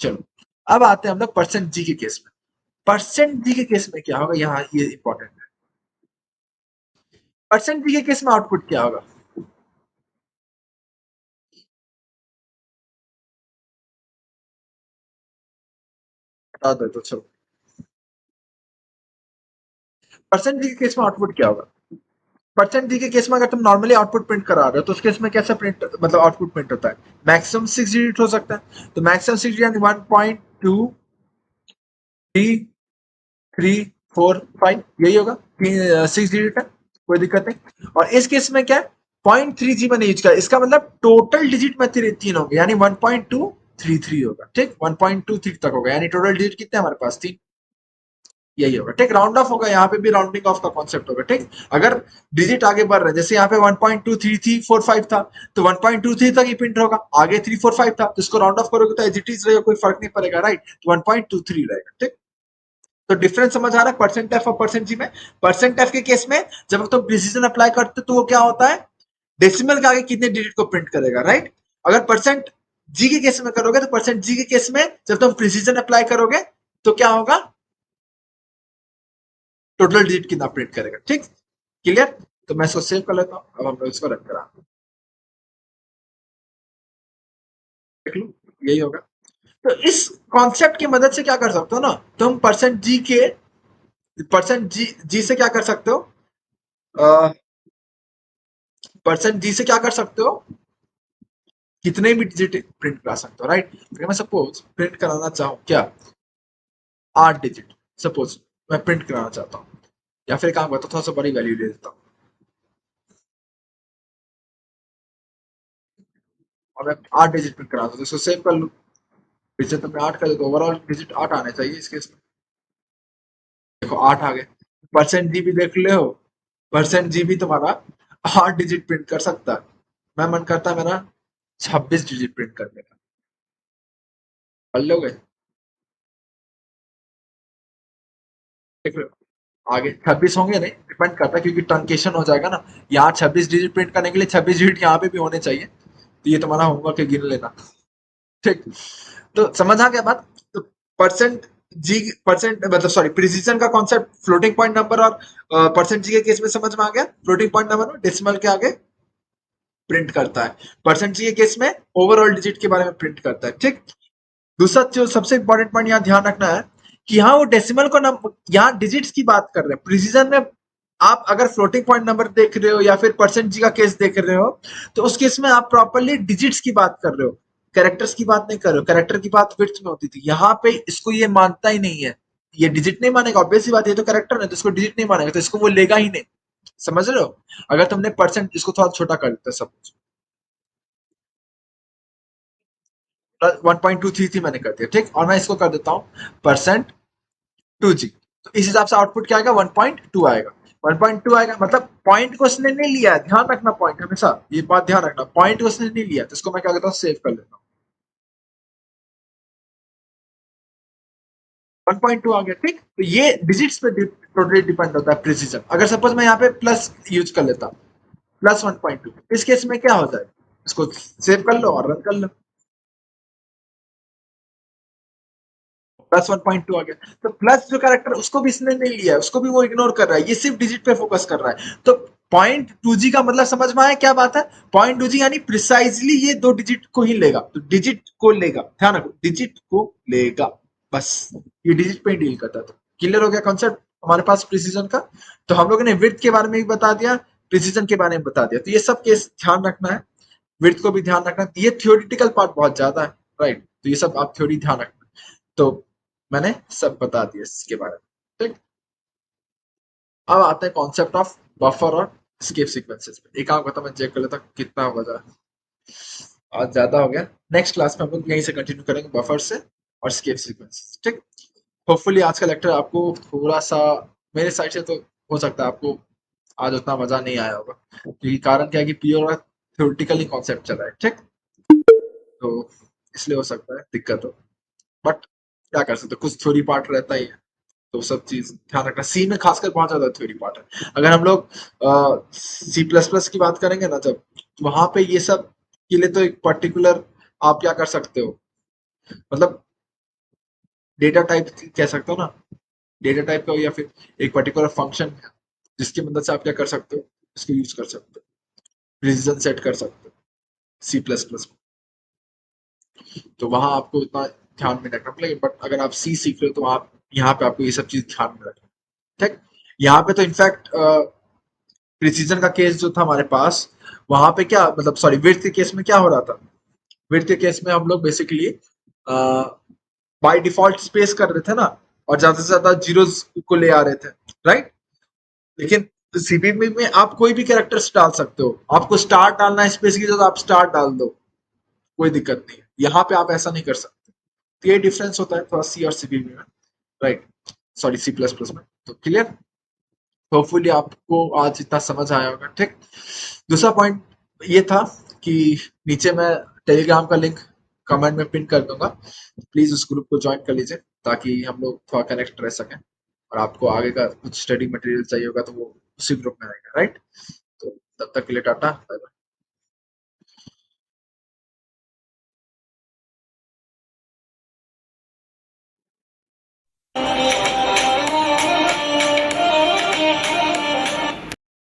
चलो अब आते हैं हम लोग परसेंट जी के केस में। परसेंट जी के केस में क्या होगा, यहाँ ये इंपॉर्टेंट है, परसेंट जी के केस में आउटपुट क्या होगा, बता दो तो चलो। परसेंट जी के केस में आउटपुट क्या होगा, परसेंट डी के केस में अगर तुम नॉर्मली आउटपुट प्रिंट करा रहे हो तो उस केस में कैसा प्रिंट मतलब आउटपुट प्रिंट होता है, मैक्सिमम 6 डिजिट हो सकता है, तो मैक्सिमम 6 डिजिट यानी 1.23345 यही होगा, 6 डिजिट है, कोई दिक्कत नहीं। और इस केस में क्या है, 0.3g मैंने यूज किया, इसका मतलब टोटल डिजिट में 3 होंगे, यानी 1.233 होगा। ठीक, 1.23 तक होगा, यानी टोटल डिजिट कितने हमारे पास 3, यही होगा। ठीक, राउंड ऑफ होगा, यहाँ पे भी राउंडिंग ऑफ का कॉन्सेप्ट होगा। ठीक, अगर डिजिट आगे बढ़ रहे हैं, जैसे यहाँ पे 1.23345 था, तो 1.23 तक ही प्रिंट होगा, आगे 345 था, तो इसको राउंड ऑफ करोगे तो एज इट इज रहेगा, कोई फर्क नहीं पड़ेगा, राइट, तो 1.23 रहेगा। ठीक, तो डिफरेंस समझ आ रहा है परसेंट एफ और परसेंट जी में। परसेंट एफ के केस में जब तुम प्रिसीजन अप्लाई करते हो तो वो क्या होता है, डेसिमल के आगे कितने डिजिट को प्रिंट करेगा, राइट। अगर परसेंट जी के केस में करोगे तो परसेंट जी के केस में जब तुम प्रिसीजन अप्लाई करोगे तो क्या होगा, टोटल डिजिट कितना प्रिंट करेगा। ठीक, क्लियर, तो मैं इसको सेव कर लेता हूँ, अब हम लोग इसको रन करा, देख लो यही होगा। तो इस कॉन्सेप्ट की मदद से क्या कर सकते हो ना, तुम परसेंट जी जी से क्या कर सकते हो, परसेंट जी से क्या कर सकते हो, कितने भी डिजिट प्रिंट करा सकते हो, राइट। अगर मैं सपोज प्रिंट कराना चाहूँ क्या, 8 डिजिट सपोज मैं प्रिंट कराना चाहता हूँ, या फिर काम करता हूँ थोड़ा सा बड़ी वैल्यू दे देता हूँ, और मैं 8 डिजिट प्रिंट कराना चाहता हूँ, इसको सेव कर लूँ, पीछे तो मैं 8 कर देता हूँ, ओवरऑल डिजिट 8 आने चाहिए इस केस में, देखो 8 आ गए। परसेंट जी भी देख ले हो, परसेंट जी भी तुम्हारा 8 डिजिट प्रिंट कर सकता है, मैं मन करता है मेरा 26 डिजिट प्रिंट करने का, कर लोगे, देख लो आगे 26 होंगे, नहीं डिपेंड करता है क्योंकि ट्रंकेशन हो जाएगा ना, यहाँ 26 डिजिट प्रिंट करने के लिए 26 डिजिट यहाँ पे भी होने चाहिए, तो ये तुम्हारा होमवर्क है, गिन लेना। ठीक, तो समझ आ गया बात। तो परसेंट जी परसेंट मतलब सॉरी प्रिसीजन का कॉन्सेप्ट फ्लोटिंग पॉइंट नंबर और परसेंट जी के केस में समझ में आ गया। फ्लोटिंग पॉइंट नंबर में डेसिमल के आगे प्रिंट करता है, परसेंट जी के केस में ओवरऑल डिजिट के बारे में प्रिंट करता है। ठीक। दूसरा जो सबसे इंपॉर्टेंट पॉइंट यहाँ ध्यान रखना है कि यहाँ वो डेसिमल को नंबर यहाँ डिजिट्स की बात कर रहे हैं। प्रिसीजन में आप अगर फ्लोटिंग पॉइंट नंबर देख रहे हो या फिर परसेंट जी का केस देख रहे हो तो उस केस में आप प्रॉपरली डिजिट्स की बात कर रहे हो, कैरेक्टर्स की बात नहीं कर रहे हो। कैरेक्टर की बात विड्थ में होती थी, यहाँ पे इसको ये मानता ही नहीं है, ये डिजिट नहीं मानेगा। ऑब्वियस सी बात, ये तो कैरेक्टर है तो इसको डिजिट नहीं मानेगा, तो इसको वो लेगा ही नहीं। समझ रहे हो? अगर तुमने परसेंट, इसको थोड़ा छोटा कर देते सब कुछ, 1.23 थी मैंने कर दिया। ठीक, और मैं इसको कर देता हूँ परसेंट 2G, तो इस हिसाब से आउटपुट क्या आएगा? 1.2 आएगा। 1.2 आएगा मतलब पॉइंट को उसने नहीं लिया है। ध्यान रखना, पॉइंट हमेशा ये बात ध्यान रखना, पॉइंट को उसने नहीं लिया, तो इसको मैं क्या करता हूँ, सेव कर लेता हूँ। 1.2 आ गया। ठीक, तो ये डिजिट्स पे टोटली डिपेंड होता है प्रिसीजन। अगर सपोज मैं यहाँ पे प्लस यूज कर लेता, प्लस 1.2, इस केस में क्या होता है, इसको सेव कर लो और रन कर लो। प्लस 1.2 आ गया, तो प्लस जो कैरेक्टर उसको भी इसने नहीं लिया है, उसको भी वो इग्नोर कर रहा है, ये सिर्फ डिजिट पे फोकस कर रहा है। तो पॉइंट टू जी का मतलब समझ में आया क्या बात है? पॉइंट टू जी यानी प्रिसाइजली ये दो डिजिट को ही लेगा, तो डिजिट को लेगा, ध्यान रखो, डिजिट को लेगा बस, ये डिजिट पे ही डील करता है। तो क्लियर हो गया कॉन्सेप्ट हमारे पास प्रिसीजन का। तो हम लोगों ने विड्थ के बारे में भी बता दिया, प्रिसीजन के बारे में बता दिया, तो ये सब केस ध्यान रखना है। विड्थ को भी ध्यान रखना, ये थियोरिटिकल पार्ट बहुत ज्यादा है, राइट? तो ये सब आप थ्योरी ध्यान रखना। तो मैंने सब बता दिया इसके बारे में। ठीक, अब आते हैं कॉन्सेप्ट ऑफ बफर और स्केप सीक्वेंसेस पे। एक काम करता हूं, मैं चेक कर लेता हूं कितना बजा, आज ज्यादा हो गया। नेक्स्ट क्लास में हम लोग यहीं से कंटिन्यू करेंगे बफर से और स्केप सीक्वेंसेस। ठीक, होपफुली आज का लेक्चर आपको थोड़ा सा, मेरे साइड से तो हो सकता है आपको आज उतना मजा नहीं आया होगा, क्योंकि कारण क्या है कि प्योर थ्योरेटिकली कॉन्सेप्ट चल रहा है। ठीक, तो इसलिए हो सकता है दिक्कत हो, बट क्या कर सकते, कुछ थ्योरी पार्ट रहता ही है, तो सब चीज ध्यान रखना। सी में खासकर बहुत ज्यादा थ्योरी पार्ट है। अगर हम लोग सी प्लस प्लस की बात करेंगे ना, जब तो वहां पे ये सब के लिए तो एक पर्टिकुलर आप क्या कर सकते हो, मतलब डेटा टाइप कह सकते हो ना, डेटा टाइप का, या फिर एक पर्टिकुलर फंक्शन जिसकी मदद से आप क्या कर सकते हो, इसको यूज कर सकते हो, प्रिसीजन सेट कर सकते हो सी प्लस प्लस में। तो वहां आपको इतना ध्यान में रखना पड़ेगा, बट अगर आप सी सीख रहे हो तो आप यहाँ पे आपको ये सब चीज ध्यान में रखना। ठीक, यहाँ पे तो इनफैक्ट प्रिसीजन का केस जो था हमारे पास, वहां पे क्या मतलब, सॉरी विड्थ के केस में क्या हो रहा था, विड्थ के केस में हम लोग बेसिकली बाय डिफॉल्ट स्पेस कर रहे थे ना, और ज्यादा से ज्यादा जीरोस को ले आ रहे थे, राइट? लेकिन सीपीपी में आप कोई भी कैरेक्टर्स डाल सकते हो, आपको स्टार डालना है स्पेस की जगह आप स्टार डाल दो, कोई दिक्कत नहीं है। यहाँ पे आप ऐसा नहीं कर सकते, तो ये डिफरेंस होता है थोड़ा सी और सीपीपी में, right? Sorry C plus plus में। तो क्लियर, होपफुली आपको आज इतना समझ आया होगा। ठीक, दूसरा पॉइंट ये था कि नीचे मैं टेलीग्राम का लिंक कमेंट में पिन कर दूंगा, प्लीज उस ग्रुप को ज्वाइन कर लीजिए ताकि हम लोग थोड़ा कनेक्ट रह सकें, और आपको आगे का कुछ स्टडी मटेरियल चाहिए होगा तो वो उसी ग्रुप में आएगा, राइट? तो तब तक के लिए टाटा, बाय बाय।